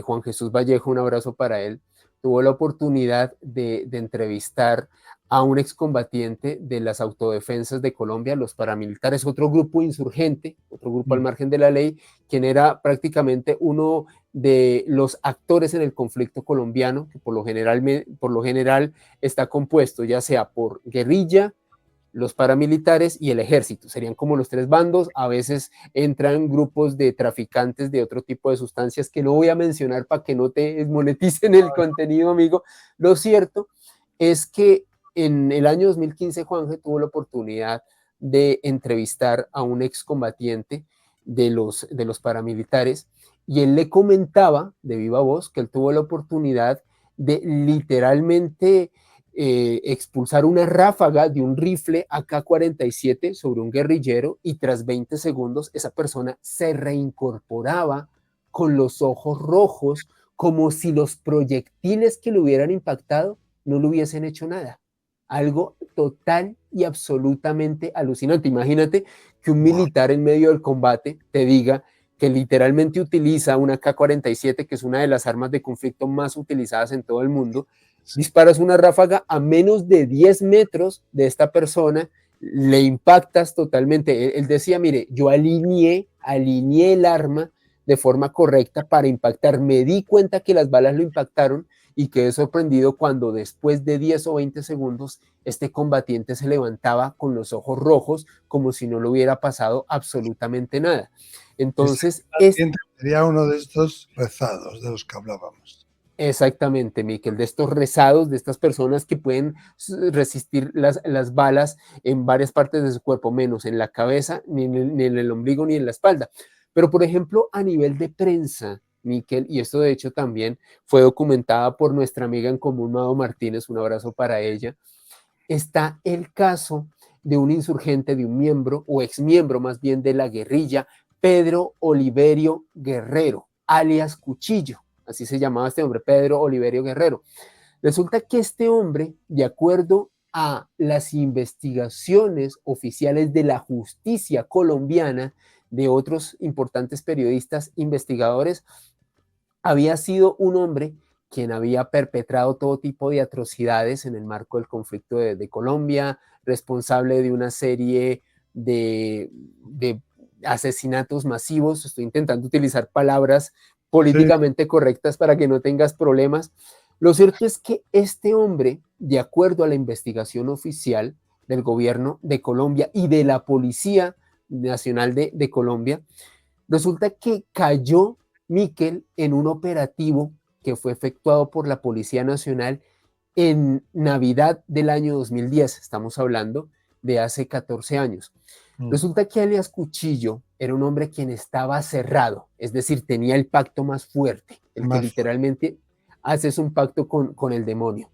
Juan Jesús Vallejo, un abrazo para él, tuvo la oportunidad de entrevistar a un excombatiente de las autodefensas de Colombia, los paramilitares, otro grupo insurgente, otro grupo al Mm. margen de la ley, quien era prácticamente uno de los actores en el conflicto colombiano, que por lo general está compuesto ya sea por guerrilla, los paramilitares y el ejército. Serían como los tres bandos. A veces entran grupos de traficantes de otro tipo de sustancias que no voy a mencionar para que no te desmoneticen el contenido, amigo. Lo cierto es que en el año 2015 Juanje tuvo la oportunidad de entrevistar a un excombatiente de los paramilitares y él le comentaba de viva voz que él tuvo la oportunidad de literalmente expulsar una ráfaga de un rifle AK-47 sobre un guerrillero y tras 20 segundos esa persona se reincorporaba con los ojos rojos como si los proyectiles que lo hubieran impactado no le hubiesen hecho nada. Algo total y absolutamente alucinante. Imagínate que un Wow. militar en medio del combate te diga que literalmente utiliza una AK-47, que es una de las armas de conflicto más utilizadas en todo el mundo, disparas una ráfaga a menos de 10 metros de esta persona, le impactas totalmente. Él decía, mire, yo alineé el arma de forma correcta para impactar. Me di cuenta que las balas lo impactaron y quedé sorprendido cuando después de 10 o 20 segundos este combatiente se levantaba con los ojos rojos como si no le hubiera pasado absolutamente nada. Ese Entonces, paciente sería uno de estos rezados de los que hablábamos. exactamente, Miquel, de estos rezados, de estas personas que pueden resistir las balas en varias partes de su cuerpo, menos en la cabeza, ni en el ombligo, ni en la espalda. Pero, por ejemplo, a nivel de prensa, Miquel, y esto de hecho también fue documentada por nuestra amiga en común, Mado Martínez, un abrazo para ella, está el caso de un insurgente, de un miembro, o exmiembro más bien de la guerrilla, Pedro Oliverio Guerrero, alias Cuchillo. Así se llamaba este hombre, Pedro Oliverio Guerrero. Resulta que este hombre, de acuerdo a las investigaciones oficiales de la justicia colombiana, de otros importantes periodistas investigadores, había sido un hombre quien había perpetrado todo tipo de atrocidades en el marco del conflicto de Colombia, responsable de una serie de asesinatos masivos. Estoy intentando utilizar palabras Sí, políticamente correctas para que no tengas problemas. Lo cierto es que este hombre, de acuerdo a la investigación oficial del gobierno de Colombia y de la Policía Nacional de Colombia, resulta que cayó Miquel en un operativo que fue efectuado por la Policía Nacional en Navidad del año 2010. Estamos hablando de hace 14 años. Resulta que alias Cuchillo era un hombre quien estaba cerrado, es decir, tenía el pacto más fuerte, el que más fuerte. literalmente haces un pacto con el demonio.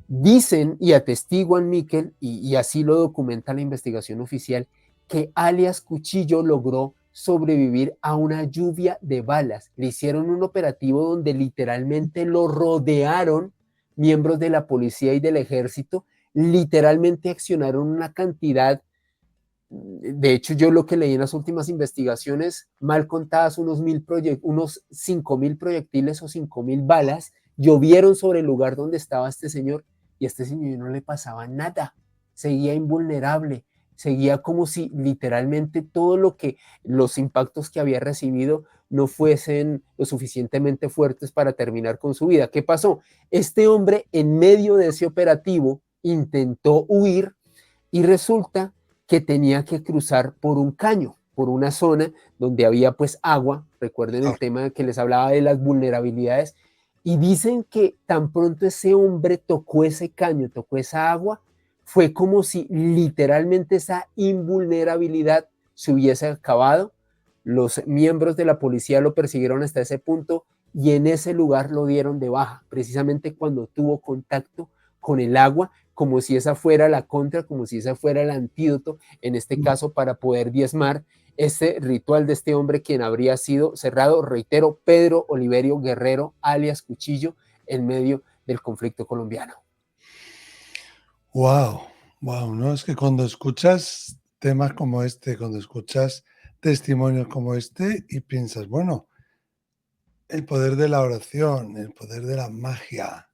Dicen y atestiguan, Miquel, y así lo documenta la investigación oficial, que alias Cuchillo logró sobrevivir a una lluvia de balas. Le hicieron un operativo donde literalmente lo rodearon miembros de la policía y del ejército, literalmente accionaron una cantidad. De hecho, yo lo que leí en las últimas investigaciones, mal contadas, unos 5.000 proyectiles o 5.000 balas llovieron sobre el lugar donde estaba este señor y a este señor no le pasaba nada, seguía invulnerable, seguía como si literalmente todo lo que los impactos que había recibido no fuesen lo suficientemente fuertes para terminar con su vida. ¿Qué pasó? Este hombre en medio de ese operativo intentó huir y resulta que tenía que cruzar por un caño, por una zona donde había pues agua, recuerden el tema que les hablaba de las vulnerabilidades, y dicen que tan pronto ese hombre tocó ese caño, tocó esa agua, fue como si literalmente esa invulnerabilidad se hubiese acabado. Los miembros de la policía lo persiguieron hasta ese punto y en ese lugar lo dieron de baja, precisamente cuando tuvo contacto con el agua, como si esa fuera la contra, como si esa fuera el antídoto, en este caso, para poder diezmar ese ritual de este hombre, quien habría sido cerrado, reitero, Pedro Oliverio Guerrero, alias Cuchillo, en medio del conflicto colombiano. Wow, wow, ¿no? Es que cuando escuchas temas como este, cuando escuchas testimonios como este y piensas, bueno, el poder de la oración, el poder de la magia,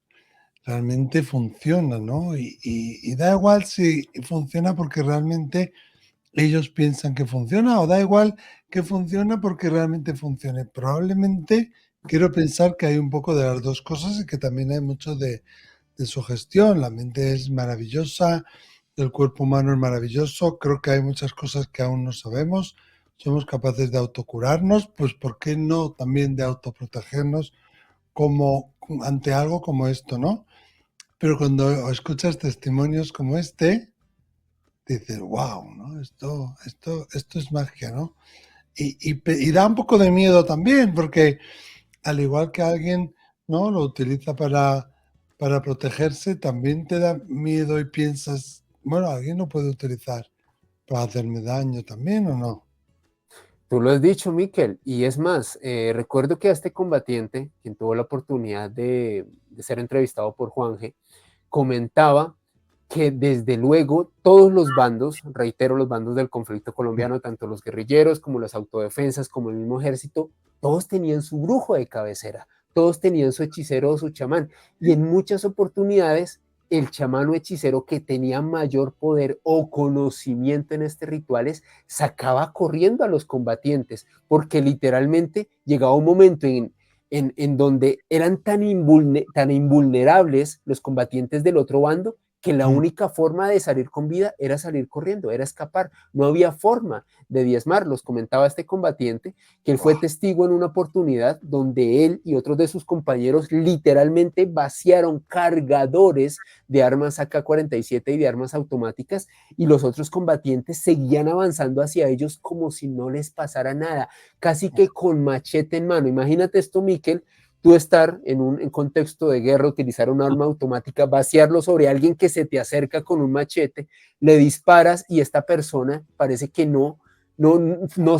realmente funciona, ¿no? Y da igual si funciona porque realmente ellos piensan que funciona o da igual que funciona porque realmente funcione. Probablemente quiero pensar que hay un poco de las dos cosas y que también hay mucho de sugestión. La mente es maravillosa, el cuerpo humano es maravilloso, creo que hay muchas cosas que aún no sabemos. Somos capaces de autocurarnos, pues ¿por qué no también de autoprotegernos como ante algo como esto, ¿no? Pero cuando escuchas testimonios como este, dices, wow, ¿no? Esto es magia, ¿no? Y da un poco de miedo también, porque al igual que alguien, ¿no? Lo utiliza para protegerse, también te da miedo y piensas, bueno, alguien lo puede utilizar para hacerme daño también, ¿o no? Tú lo has dicho, Miquel, y es más, recuerdo que a este combatiente, quien tuvo la oportunidad de ser entrevistado por Juanje, comentaba que desde luego todos los bandos, reitero, los bandos del conflicto colombiano, tanto los guerrilleros como las autodefensas, como el mismo ejército, todos tenían su brujo de cabecera, todos tenían su hechicero o su chamán, y en muchas oportunidades el chamán o hechicero que tenía mayor poder o conocimiento en estos rituales sacaba corriendo a los combatientes, porque literalmente llegaba un momento en donde eran tan invulnerables los combatientes del otro bando que la única forma de salir con vida era salir corriendo, era escapar. No había forma de diezmarlos. Comentaba este combatiente que él fue testigo en una oportunidad donde él y otros de sus compañeros literalmente vaciaron cargadores de armas AK-47 y de armas automáticas, y los otros combatientes seguían avanzando hacia ellos como si no les pasara nada, casi que con machete en mano. Imagínate esto, Miquel, tú estar en un contexto de guerra, utilizar un arma automática, vaciarlo sobre alguien que se te acerca con un machete, le disparas y esta persona parece que no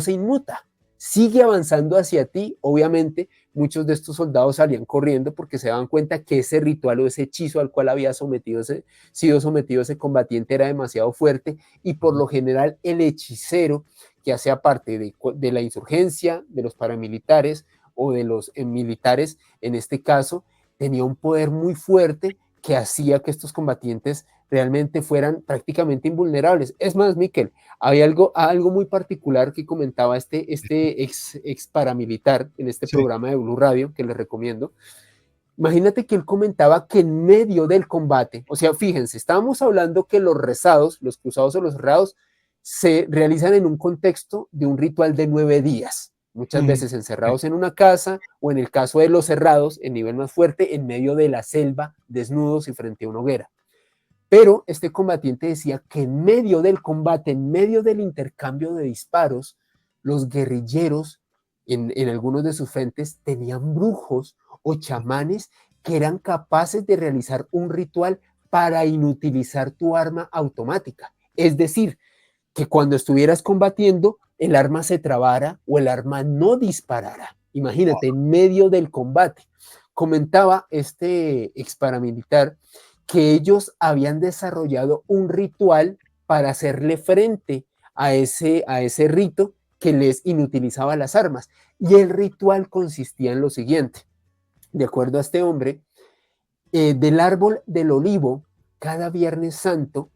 se inmuta, sigue avanzando hacia ti. Obviamente muchos de estos soldados salían corriendo porque se daban cuenta que ese ritual o ese hechizo al cual había sido sometido ese combatiente era demasiado fuerte, y por lo general el hechicero, que hacía parte de la insurgencia, de los paramilitares o de los militares, en este caso, tenía un poder muy fuerte que hacía que estos combatientes realmente fueran prácticamente invulnerables. Es más, Miquel, había algo muy particular que comentaba este ex paramilitar en este Sí. programa de Blue Radio, que les recomiendo. Imagínate que él comentaba que en medio del combate, o sea, fíjense, estábamos hablando que los rezados, los cruzados o los cerrados, se realizan en un contexto de un ritual de 9 días, muchas veces encerrados en una casa, o en el caso de los cerrados, en nivel más fuerte, en medio de la selva, desnudos y frente a una hoguera. Pero este combatiente decía que en medio del combate, en medio del intercambio de disparos, los guerrilleros en algunos de sus frentes tenían brujos o chamanes que eran capaces de realizar un ritual para inutilizar tu arma automática. Es decir, que cuando estuvieras combatiendo, el arma se trabara o el arma no disparara. Imagínate, en medio del combate. Comentaba este ex paramilitar que ellos habían desarrollado un ritual para hacerle frente a ese rito que les inutilizaba las armas. Y el ritual consistía en lo siguiente. De acuerdo a este hombre, del árbol del olivo, cada Viernes Santo,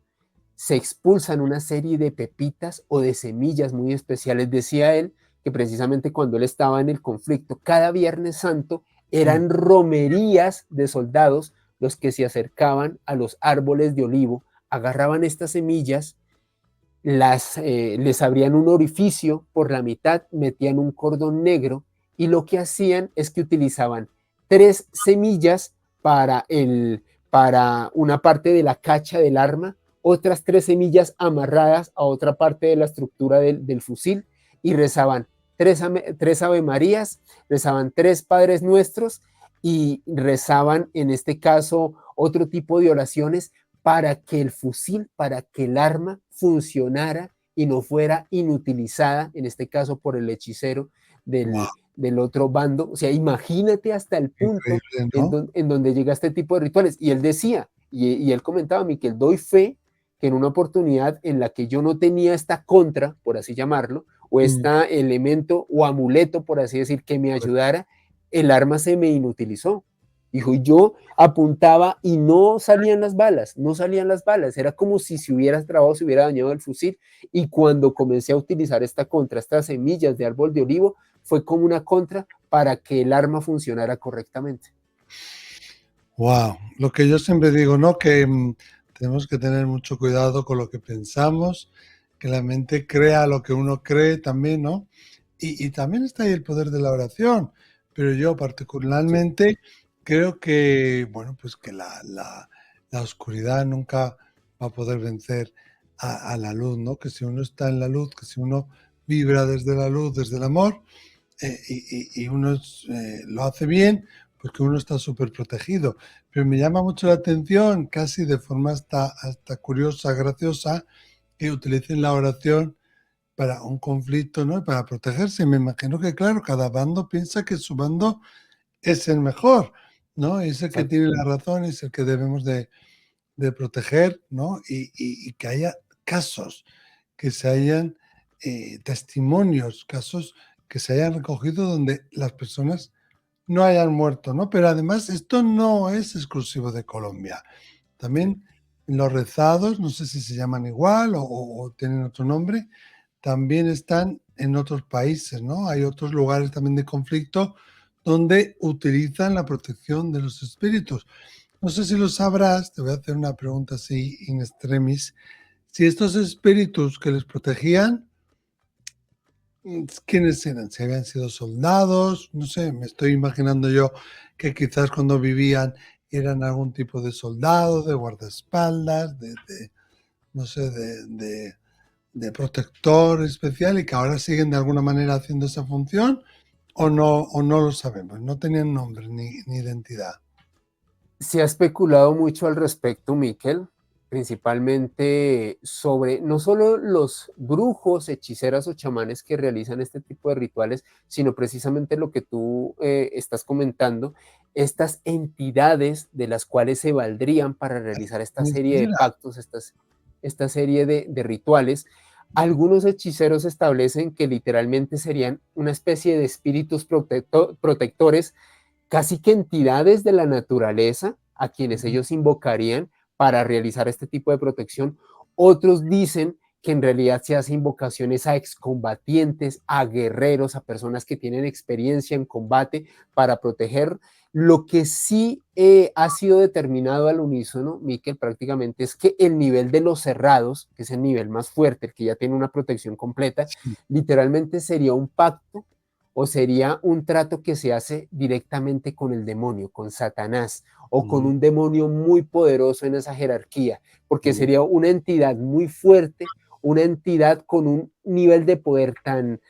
se expulsan una serie de pepitas o de semillas muy especiales. Decía él que precisamente cuando él estaba en el conflicto, cada Viernes Santo eran romerías de soldados los que se acercaban a los árboles de olivo, agarraban estas semillas, les abrían un orificio por la mitad, metían un cordón negro, y lo que hacían es que utilizaban 3 semillas para una parte de la cacha del arma, otras 3 semillas amarradas a otra parte de la estructura del fusil, y rezaban 3 Ave Marías, rezaban 3 Padres Nuestros, y rezaban en este caso otro tipo de oraciones para que el fusil, para que el arma funcionara y no fuera inutilizada, en este caso por el hechicero Wow, del otro bando. O sea, imagínate hasta el punto increíble, ¿no? en donde llega este tipo de rituales. Y él decía, y él comentaba, Miquel, doy fe que en una oportunidad en la que yo no tenía esta contra, por así llamarlo, o este elemento o amuleto, por así decir, que me ayudara, el arma se me inutilizó. Dijo, yo apuntaba y no salían las balas, no salían las balas, era como si se hubiera trabado, se hubiera dañado el fusil. Y cuando comencé a utilizar esta contra, estas semillas de árbol de olivo, fue como una contra para que el arma funcionara correctamente. Wow, lo que yo siempre digo, ¿no? Que tenemos que tener mucho cuidado con lo que pensamos, que la mente crea lo que uno cree también, ¿no? Y también está ahí el poder de la oración, pero yo Sí, particularmente creo que, bueno, pues que la oscuridad nunca va a poder vencer a la luz, ¿no? Que si uno está en la luz, que si uno vibra desde la luz, desde el amor, y uno lo hace bien, pues que uno está súper protegido. Pero me llama mucho la atención, casi de forma hasta curiosa, graciosa, que utilicen la oración para un conflicto, ¿no? Para protegerse. Me imagino que, claro, cada bando piensa que su bando es el mejor, ¿no? Es el que exacto. tiene la razón, es el que debemos de proteger, ¿no? Y que haya casos, que se hayan testimonios, casos que se hayan recogido donde las personas no hayan muerto, ¿no? Pero además esto no es exclusivo de Colombia. Sí. También los rezados, no sé si se llaman igual o tienen otro nombre, también están en otros países, ¿no? Hay otros lugares también de conflicto donde utilizan la protección de los espíritus. No sé si lo sabrás, te voy a hacer una pregunta así in extremis. Si estos espíritus que les protegían, ¿quiénes eran? Si habían sido soldados, no sé, me estoy imaginando yo que quizás cuando vivían eran algún tipo de soldado, de guardaespaldas, no sé, de protector especial y que ahora siguen de alguna manera haciendo esa función o no lo sabemos, no tenían nombre ni identidad. Se ha especulado mucho al respecto, Miquel, principalmente sobre no solo los brujos, hechiceras o chamanes que realizan este tipo de rituales, sino precisamente lo que tú estás comentando, estas entidades de las cuales se valdrían para realizar esta serie de Mentira. pactos, esta serie de rituales. Algunos hechiceros establecen que literalmente serían una especie de espíritus protectores, casi que entidades de la naturaleza a quienes ellos invocarían para realizar este tipo de protección. Otros dicen que en realidad se hace invocaciones a excombatientes, a guerreros, a personas que tienen experiencia en combate para proteger. Lo que sí ha sido determinado al unísono, Miquel, prácticamente es que el nivel de los cerrados, que es el nivel más fuerte, el que ya tiene una protección completa, Sí. literalmente sería un pacto o sería un trato que se hace directamente con el demonio, con Satanás, o con Mm, un demonio muy poderoso en esa jerarquía, porque mm, sería una entidad muy fuerte, una entidad con un nivel de poder tan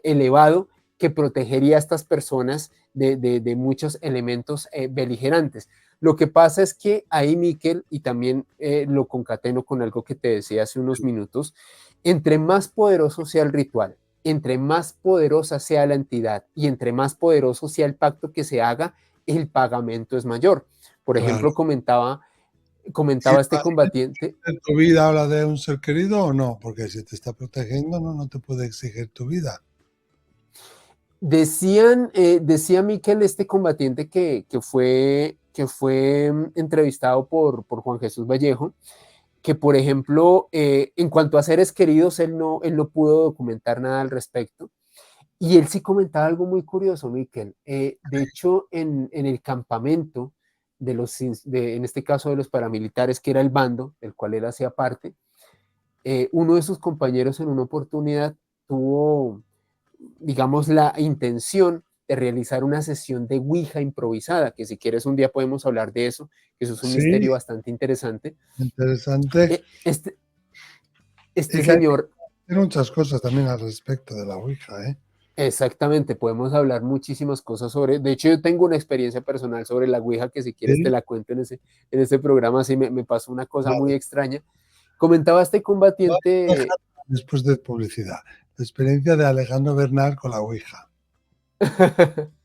elevado que protegería a estas personas de muchos elementos beligerantes. Lo que pasa es que ahí, Miquel, y también lo concateno con algo que te decía hace unos minutos, entre más poderoso sea el ritual, entre más poderosa sea la entidad y entre más poderoso sea el pacto que se haga, el pagamento es mayor. Por claro. ejemplo, ¿Y comentaba este esta combatiente, en tu vida habla de un ser querido o no? Porque si te está protegiendo, no te puede exigir tu vida. decía Miquel, este combatiente que fue entrevistado por Juan Jesús Vallejo, que por ejemplo, en cuanto a seres queridos, él no pudo documentar nada al respecto. Y él sí comentaba algo muy curioso, Miquel. De hecho, en el campamento en este caso de los paramilitares, que era el bando del cual él hacía parte, uno de sus compañeros en una oportunidad tuvo, digamos, la intención de realizar una sesión de Ouija improvisada, que si quieres un día podemos hablar de eso, que eso es un Sí, misterio bastante interesante. interesante. Este Y que hay que señor, hacer muchas cosas también al respecto de la Ouija, ¿eh? Exactamente, podemos hablar muchísimas cosas sobre, de hecho yo tengo una experiencia personal sobre la Ouija que si quieres te Sí, la cuento en ese programa, sí me pasó una cosa muy vale. extraña. Comentaba este Vamos a combatiente, dejar después de publicidad. La experiencia de Alejandro Bernal con la Ouija.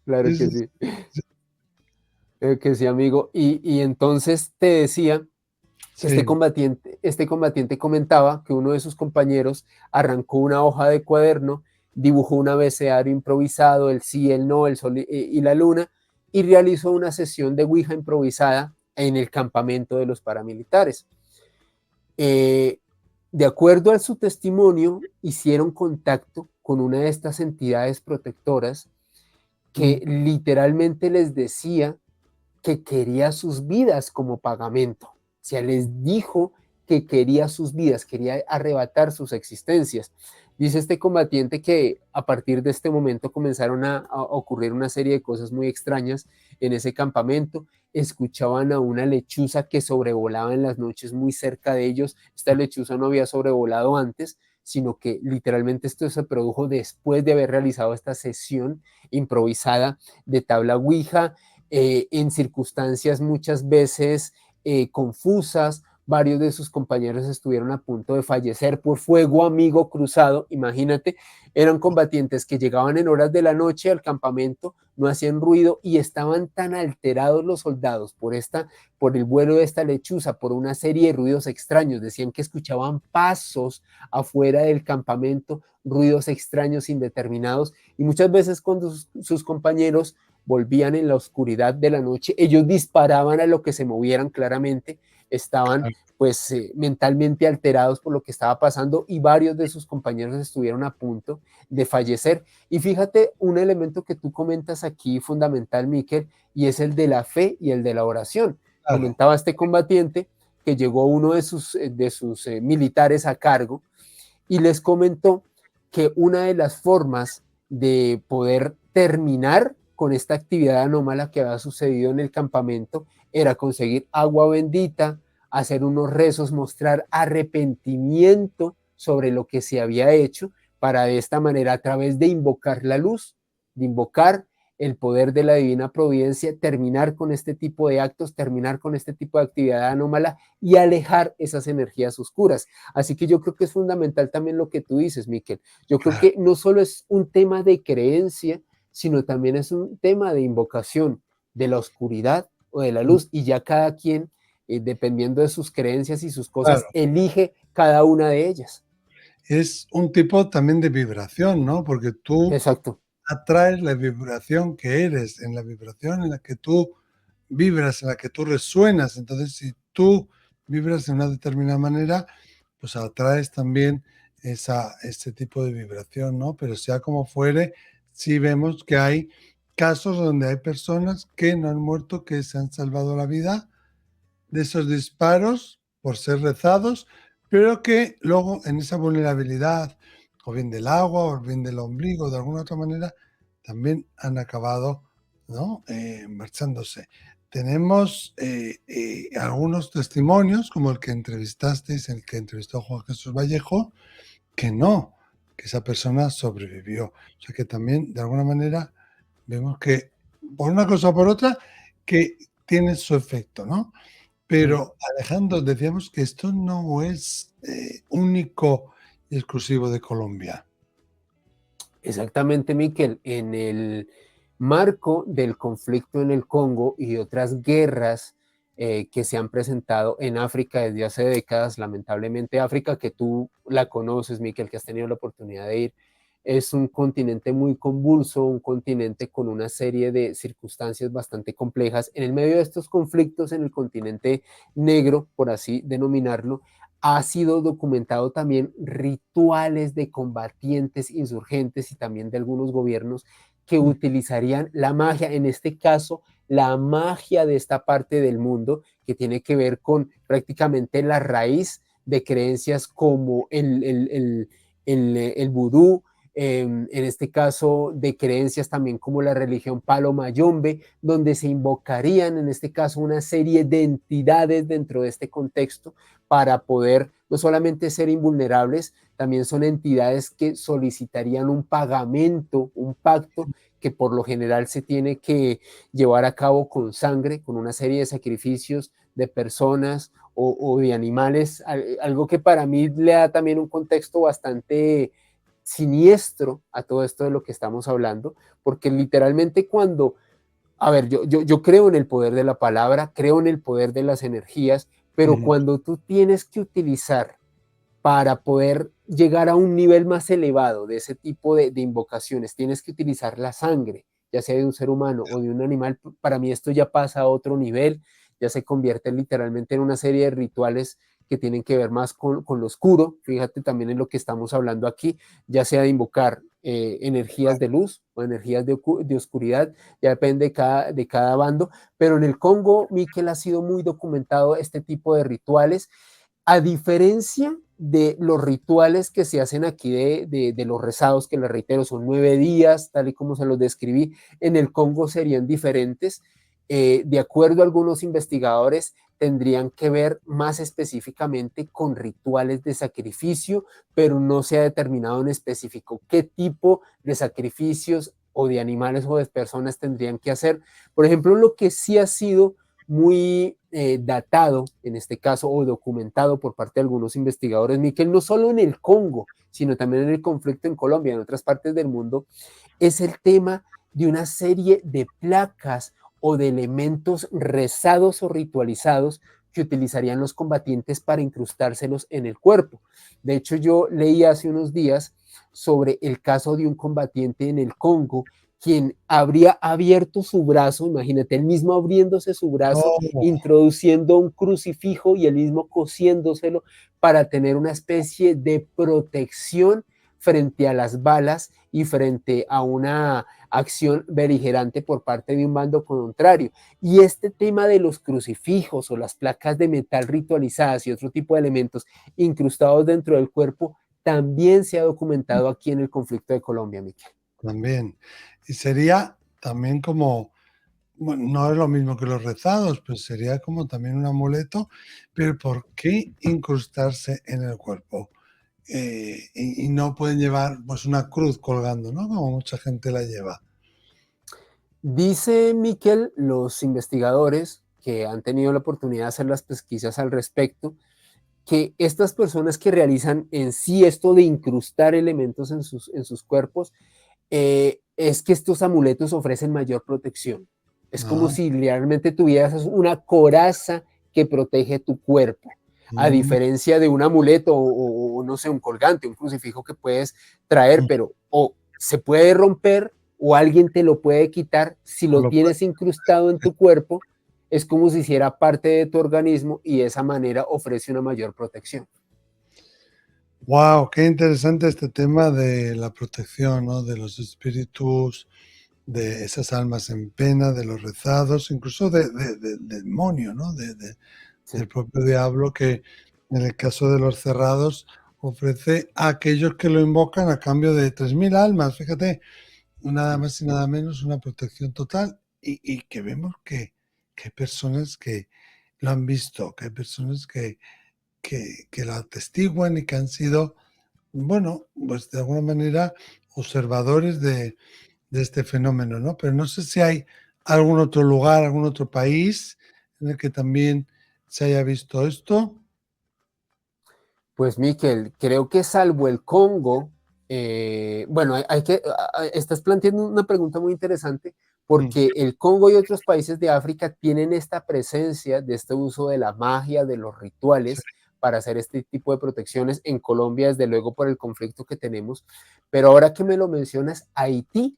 claro Sí, sí, sí. que sí amigo, y entonces te decía que Sí, este combatiente comentaba que uno de sus compañeros arrancó una hoja de cuaderno, dibujó un abecedario improvisado, el sí, el no, el sol y la luna, y realizó una sesión de Ouija improvisada en el campamento de los paramilitares. Eh, de acuerdo a su testimonio, hicieron contacto con una de estas entidades protectoras mm, que literalmente les decía que quería sus vidas como pagamento. O sea, les dijo que quería sus vidas, quería arrebatar sus existencias. Dice este combatiente que a partir de este momento comenzaron a ocurrir una serie de cosas muy extrañas en ese campamento. Escuchaban a una lechuza que sobrevolaba en las noches muy cerca de ellos. Esta lechuza no había sobrevolado antes, sino que literalmente esto se produjo después de haber realizado esta sesión improvisada de tabla Ouija, en circunstancias muchas veces confusas. Varios de sus compañeros estuvieron a punto de fallecer por fuego amigo cruzado. Imagínate, eran combatientes que llegaban en horas de la noche al campamento, no hacían ruido y estaban tan alterados los soldados por el vuelo de esta lechuza, por una serie de ruidos extraños. Decían que escuchaban pasos afuera del campamento, ruidos extraños indeterminados, y muchas veces cuando sus compañeros volvían en la oscuridad de la noche, ellos disparaban a lo que se movieran claramente, estaban pues mentalmente alterados por lo que estaba pasando y varios de sus compañeros estuvieron a punto de fallecer. Y fíjate un elemento que tú comentas aquí fundamental, Miquel, y es el de la fe y el de la oración. claro. Comentaba este combatiente que llegó uno de sus militares a cargo y les comentó que una de las formas de poder terminar con esta actividad anómala que había sucedido en el campamento era conseguir agua bendita, hacer unos rezos, mostrar arrepentimiento sobre lo que se había hecho, para de esta manera, a través de invocar la luz, de invocar el poder de la divina providencia, terminar con este tipo de actos, terminar con este tipo de actividad anómala y alejar esas energías oscuras. Así que yo creo que es fundamental también lo que tú dices, Miquel. Yo creo Claro. que no solo es un tema de creencia, sino también es un tema de invocación de la oscuridad o de la luz, y ya cada quien, dependiendo de sus creencias y sus cosas, Claro. elige cada una de ellas. Es un tipo también de vibración, ¿no? Porque tú Exacto. atraes la vibración que eres, en la vibración en la que tú vibras, en la que tú resuenas. Entonces, si tú vibras de una determinada manera, pues atraes también ese tipo de vibración, ¿no? Pero sea como fuere, sí vemos que hay casos donde hay personas que no han muerto, que se han salvado la vida de esos disparos por ser rezados, pero que luego en esa vulnerabilidad, o bien del agua, o bien del ombligo, de alguna otra manera, también han acabado, ¿no? Marchándose. Tenemos algunos testimonios, como el que entrevistasteis, el que entrevistó Juan Jesús Vallejo, que no, que esa persona sobrevivió. O sea que también, de alguna manera, vemos que por una cosa o por otra, que tiene su efecto, ¿no? Mm. Pero Alejandro, decíamos que esto no es único y exclusivo de Colombia. Exactamente, Miquel. En el marco del conflicto en el Congo y otras guerras que se han presentado en África desde hace décadas, lamentablemente África, que tú la conoces, Miquel, que has tenido la oportunidad de ir, es un continente muy convulso, un continente con una serie de circunstancias bastante complejas. En el medio de estos conflictos en el continente negro, por así denominarlo, ha sido documentado también rituales de combatientes insurgentes y también de algunos gobiernos que Mm, utilizarían la magia, en este caso, la magia de esta parte del mundo, que tiene que ver con prácticamente la raíz de creencias como el vudú, en este caso de creencias también como la religión Palo Mayombe, donde se invocarían en este caso una serie de entidades dentro de este contexto para poder no solamente ser invulnerables, también son entidades que solicitarían un pagamento, un pacto que por lo general se tiene que llevar a cabo con sangre, con una serie de sacrificios de personas o de animales, algo que para mí le da también un contexto bastante siniestro a todo esto de lo que estamos hablando, porque literalmente cuando, a ver, yo creo en el poder de la palabra, creo en el poder de las energías, pero cuando tú tienes que utilizar para poder llegar a un nivel más elevado de ese tipo de invocaciones, tienes que utilizar la sangre, ya sea de un ser humano o de un animal, para mí esto ya pasa a otro nivel, ya se convierte literalmente en una serie de rituales que tienen que ver más con lo oscuro, fíjate también en lo que estamos hablando aquí, ya sea de invocar energías de luz o energías de oscuridad, ya depende de cada bando, pero en el Congo, Miquel, ha sido muy documentado este tipo de rituales, a diferencia de los rituales que se hacen aquí de los rezados, que les reitero, son 9 días, tal y como se los describí, en el Congo serían diferentes. De acuerdo a algunos investigadores, tendrían que ver más específicamente con rituales de sacrificio, pero no se ha determinado en específico qué tipo de sacrificios o de animales o de personas tendrían que hacer. Por ejemplo, lo que sí ha sido muy datado, en este caso, o documentado por parte de algunos investigadores, Miquel, no solo en el Congo, sino también en el conflicto en Colombia, en otras partes del mundo, es el tema de una serie de placas o de elementos rezados o ritualizados que utilizarían los combatientes para incrustárselos en el cuerpo. De hecho, yo leí hace unos días sobre el caso de un combatiente en el Congo quien habría abierto su brazo, imagínate, él mismo abriéndose su brazo, Oh, introduciendo un crucifijo y él mismo cosiéndoselo para tener una especie de protección frente a las balas y frente a una acción beligerante por parte de un bando contrario. Y este tema de los crucifijos o las placas de metal ritualizadas y otro tipo de elementos incrustados dentro del cuerpo también se ha documentado aquí en el conflicto de Colombia, Miquel. también. Y sería también como, bueno, no es lo mismo que los rezados, pues sería como también un amuleto, pero ¿por qué incrustarse en el cuerpo? Y no pueden llevar pues una cruz colgando, ¿no? Como mucha gente la lleva. Dice Miquel, los investigadores que han tenido la oportunidad de hacer las pesquisas al respecto, que estas personas que realizan en sí esto de incrustar elementos en sus cuerpos, es que estos amuletos ofrecen mayor protección. Es como Ah, si realmente tuvieras una coraza que protege tu cuerpo, a mm, diferencia de un amuleto o no sé, un colgante, un crucifijo que puedes traer, mm, pero o se puede romper o alguien te lo puede quitar. Si no lo lo puede. tienes incrustado en tu cuerpo, es como si hiciera parte de tu organismo y de esa manera ofrece una mayor protección. Wow, qué interesante este tema de la protección, ¿no? De los espíritus, de esas almas en pena, de los rezados, incluso del demonio, ¿no? Sí. Del propio diablo que en el caso de los cerrados ofrece a aquellos que lo invocan a cambio de 3.000 almas, fíjate, nada más y nada menos una protección total y que vemos que hay personas que lo han visto, que hay personas que lo atestiguan y que han sido, bueno, pues de alguna manera observadores de este fenómeno, ¿no? Pero no sé si hay algún otro lugar, algún otro país en el que también se haya visto esto. Pues Miquel, creo que salvo el Congo, bueno, estás planteando una pregunta muy interesante Mm, porque el Congo y otros países de África tienen esta presencia de este uso de la magia, de los sí. rituales para hacer este tipo de protecciones. En Colombia, desde luego, por el conflicto que tenemos. Pero ahora que me lo mencionas, Haití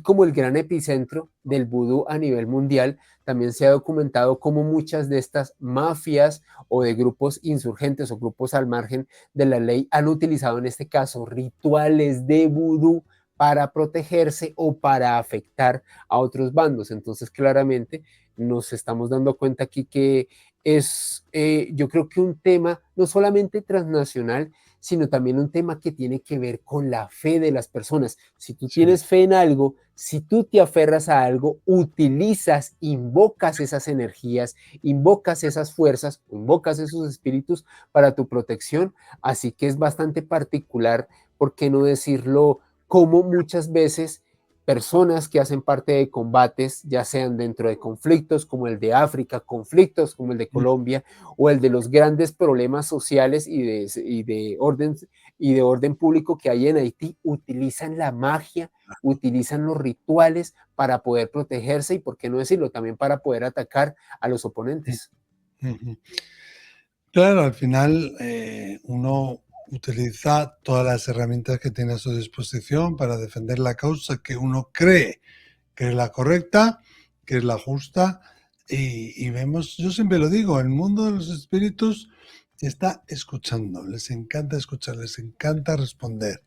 como el gran epicentro del vudú a nivel mundial, también se ha documentado cómo muchas de estas mafias o de grupos insurgentes o grupos al margen de la ley han utilizado en este caso rituales de vudú para protegerse o para afectar a otros bandos. Entonces, claramente, nos estamos dando cuenta aquí que es, yo creo que un tema no solamente transnacional, sino también un tema que tiene que ver con la fe de las personas. Si tú Sí. tienes fe en algo, si tú te aferras a algo, utilizas, invocas esas energías, invocas esas fuerzas, invocas esos espíritus para tu protección. Así que es bastante particular, ¿por qué no decirlo? Como muchas veces personas que hacen parte de combates, ya sean dentro de conflictos como el de África, conflictos como el de Colombia, o el de los grandes problemas sociales y de orden público que hay en Haití, utilizan la magia, utilizan los rituales para poder protegerse y, por qué no decirlo, también para poder atacar a los oponentes. Ujú. Claro, al final uno utiliza todas las herramientas que tiene a su disposición para defender la causa que uno cree que es la correcta, que es la justa, y vemos, yo siempre lo digo, el mundo de los espíritus está escuchando, les encanta escuchar, les encanta responder.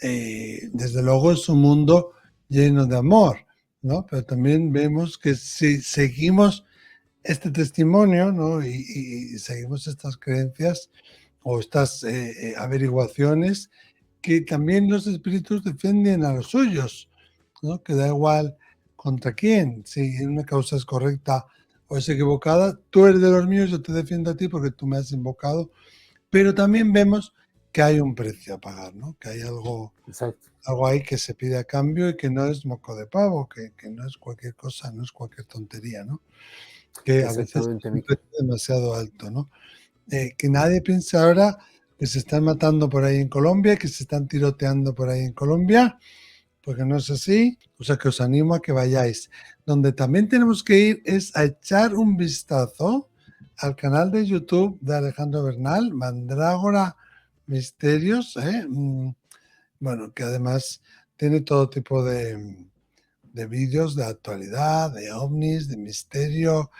Desde luego es un mundo lleno de amor, ¿no? Pero también vemos que si seguimos este testimonio, ¿no? Y seguimos estas creencias o estas averiguaciones, que también los espíritus defienden a los suyos, ¿no? Que da igual contra quién, si una causa es correcta o es equivocada, tú eres de los míos, yo te defiendo a ti porque tú me has invocado, pero también vemos que hay un precio a pagar, ¿no? Que hay algo Exacto. ahí que se pide a cambio y que no es moco de pavo, que no es cualquier cosa, no es cualquier tontería, ¿no? Que a veces Exactamente, es un Miquel. precio demasiado alto, ¿no? Que nadie piense ahora que se están matando por ahí en Colombia, que se están tiroteando por ahí en Colombia, porque no es así. O sea, que os animo a que vayáis. Donde también tenemos que ir es a echar un vistazo al canal de YouTube de Alejandro Bernal, Mandrágora Misterios, bueno, que además tiene todo tipo de vídeos de actualidad, de ovnis, de misterio,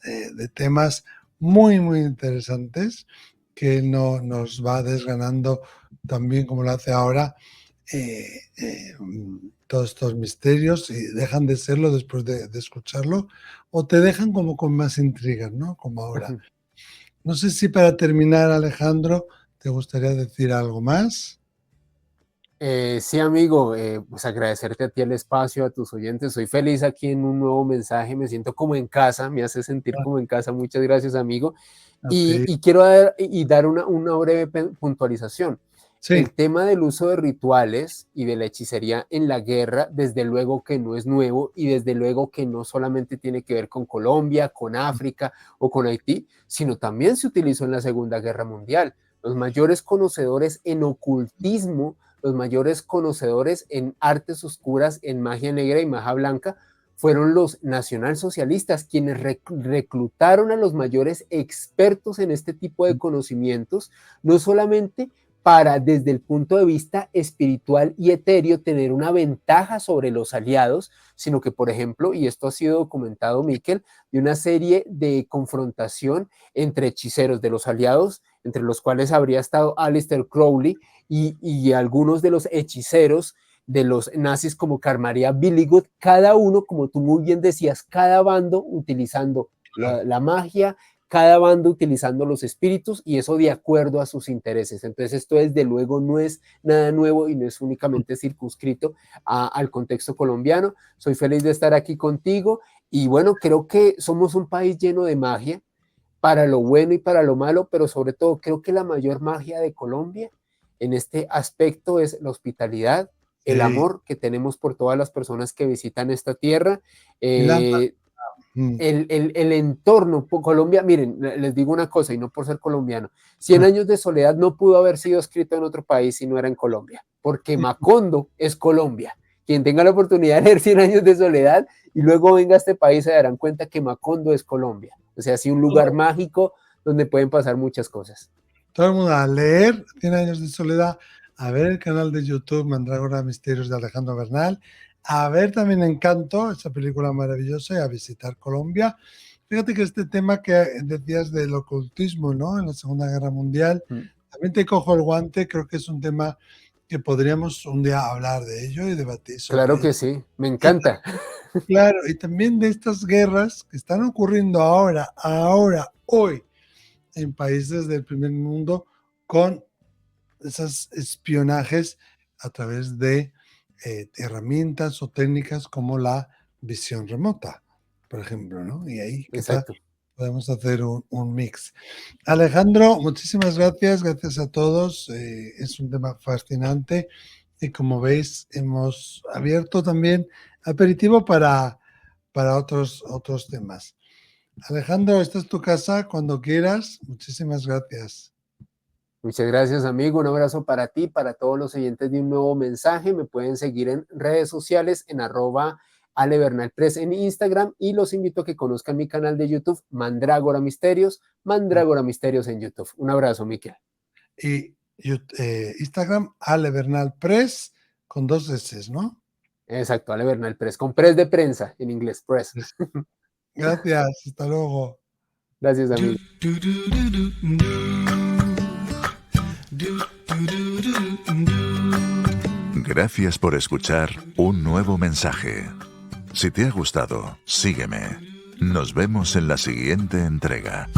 de temas muy, muy interesantes que él no, nos va desgranando también como lo hace ahora todos estos misterios y dejan de serlo después de escucharlo o te dejan como con más intrigas, ¿no? Como ahora. No sé si para terminar, Alejandro, te gustaría decir algo más. Sí, amigo, pues agradecerte a ti el espacio, a tus oyentes. Soy feliz aquí en un nuevo mensaje, me siento como en casa, me hace sentir como en casa. Muchas gracias, amigo. A ti. Y quiero dar una breve puntualización. Sí, El tema del uso de rituales y de la hechicería en la guerra, desde luego que no es nuevo y desde luego que no solamente tiene que ver con Colombia, con África o con Haití, sino también se utilizó en la Segunda Guerra Mundial. Los mayores conocedores en ocultismo, los mayores conocedores en artes oscuras, en magia negra y magia blanca, fueron los nacionalsocialistas quienes reclutaron a los mayores expertos en este tipo de conocimientos, no solamente para, desde el punto de vista espiritual y etéreo, tener una ventaja sobre los aliados, sino que, por ejemplo, y esto ha sido documentado, Miquel, de una serie de confrontación entre hechiceros de los aliados, entre los cuales habría estado Aleister Crowley y algunos de los hechiceros de los nazis como Carmaria Billigut, cada uno, como tú muy bien decías, cada bando utilizando la magia, cada bando utilizando los espíritus y eso de acuerdo a sus intereses. Entonces esto desde luego no es nada nuevo y no es únicamente circunscrito al contexto colombiano. Soy feliz de estar aquí contigo y bueno, creo que somos un país lleno de magia para lo bueno y para lo malo, pero sobre todo creo que la mayor magia de Colombia en este aspecto es la hospitalidad, el sí. amor que tenemos por todas las personas que visitan esta tierra, Y la... eh, el entorno, Colombia, miren, les digo una cosa y no por ser colombiano, 100 años de soledad no pudo haber sido escrito en otro país si no era en Colombia, porque Macondo es Colombia. Quien tenga la oportunidad de leer 100 años de soledad y luego venga a este país se darán cuenta que Macondo es Colombia. O sea, sí, un lugar mágico donde pueden pasar muchas cosas. Todo el mundo a leer 100 años de soledad, a ver el canal de YouTube Mandrágora Misterios de Alejandro Bernal, a ver también Encanto, esa película maravillosa, y a visitar Colombia. Fíjate que este tema que decías del ocultismo, ¿no? En la Segunda Guerra Mundial, también te cojo el guante, creo que es un tema que podríamos un día hablar de ello y debatir sobre Claro ello. que sí, me Y encanta. Claro, y también de estas guerras que están ocurriendo ahora, hoy, en países del primer mundo, con esos espionajes a través de herramientas o técnicas como la visión remota, por ejemplo, ¿no? Y ahí quizá Exacto. podemos hacer un mix. Alejandro, muchísimas gracias a todos. Es un tema fascinante y como veis hemos abierto también aperitivo para otros temas. Alejandro, esta es tu casa cuando quieras. Muchísimas gracias. Muchas gracias, amigo. Un abrazo para ti, para todos los oyentes de Un Nuevo Mensaje. Me pueden seguir en redes sociales en @alebernalpress en Instagram y los invito a que conozcan mi canal de YouTube, Mandrágora Misterios en YouTube. Un abrazo, Miquel. Y Instagram, Ale Bernal Press, con 2 S, ¿no? Exacto, Ale Bernal Press, con press de prensa en inglés, press. Gracias, hasta luego. Gracias, amigo. Gracias por escuchar Un Nuevo Mensaje. Si te ha gustado, sígueme. Nos vemos en la siguiente entrega.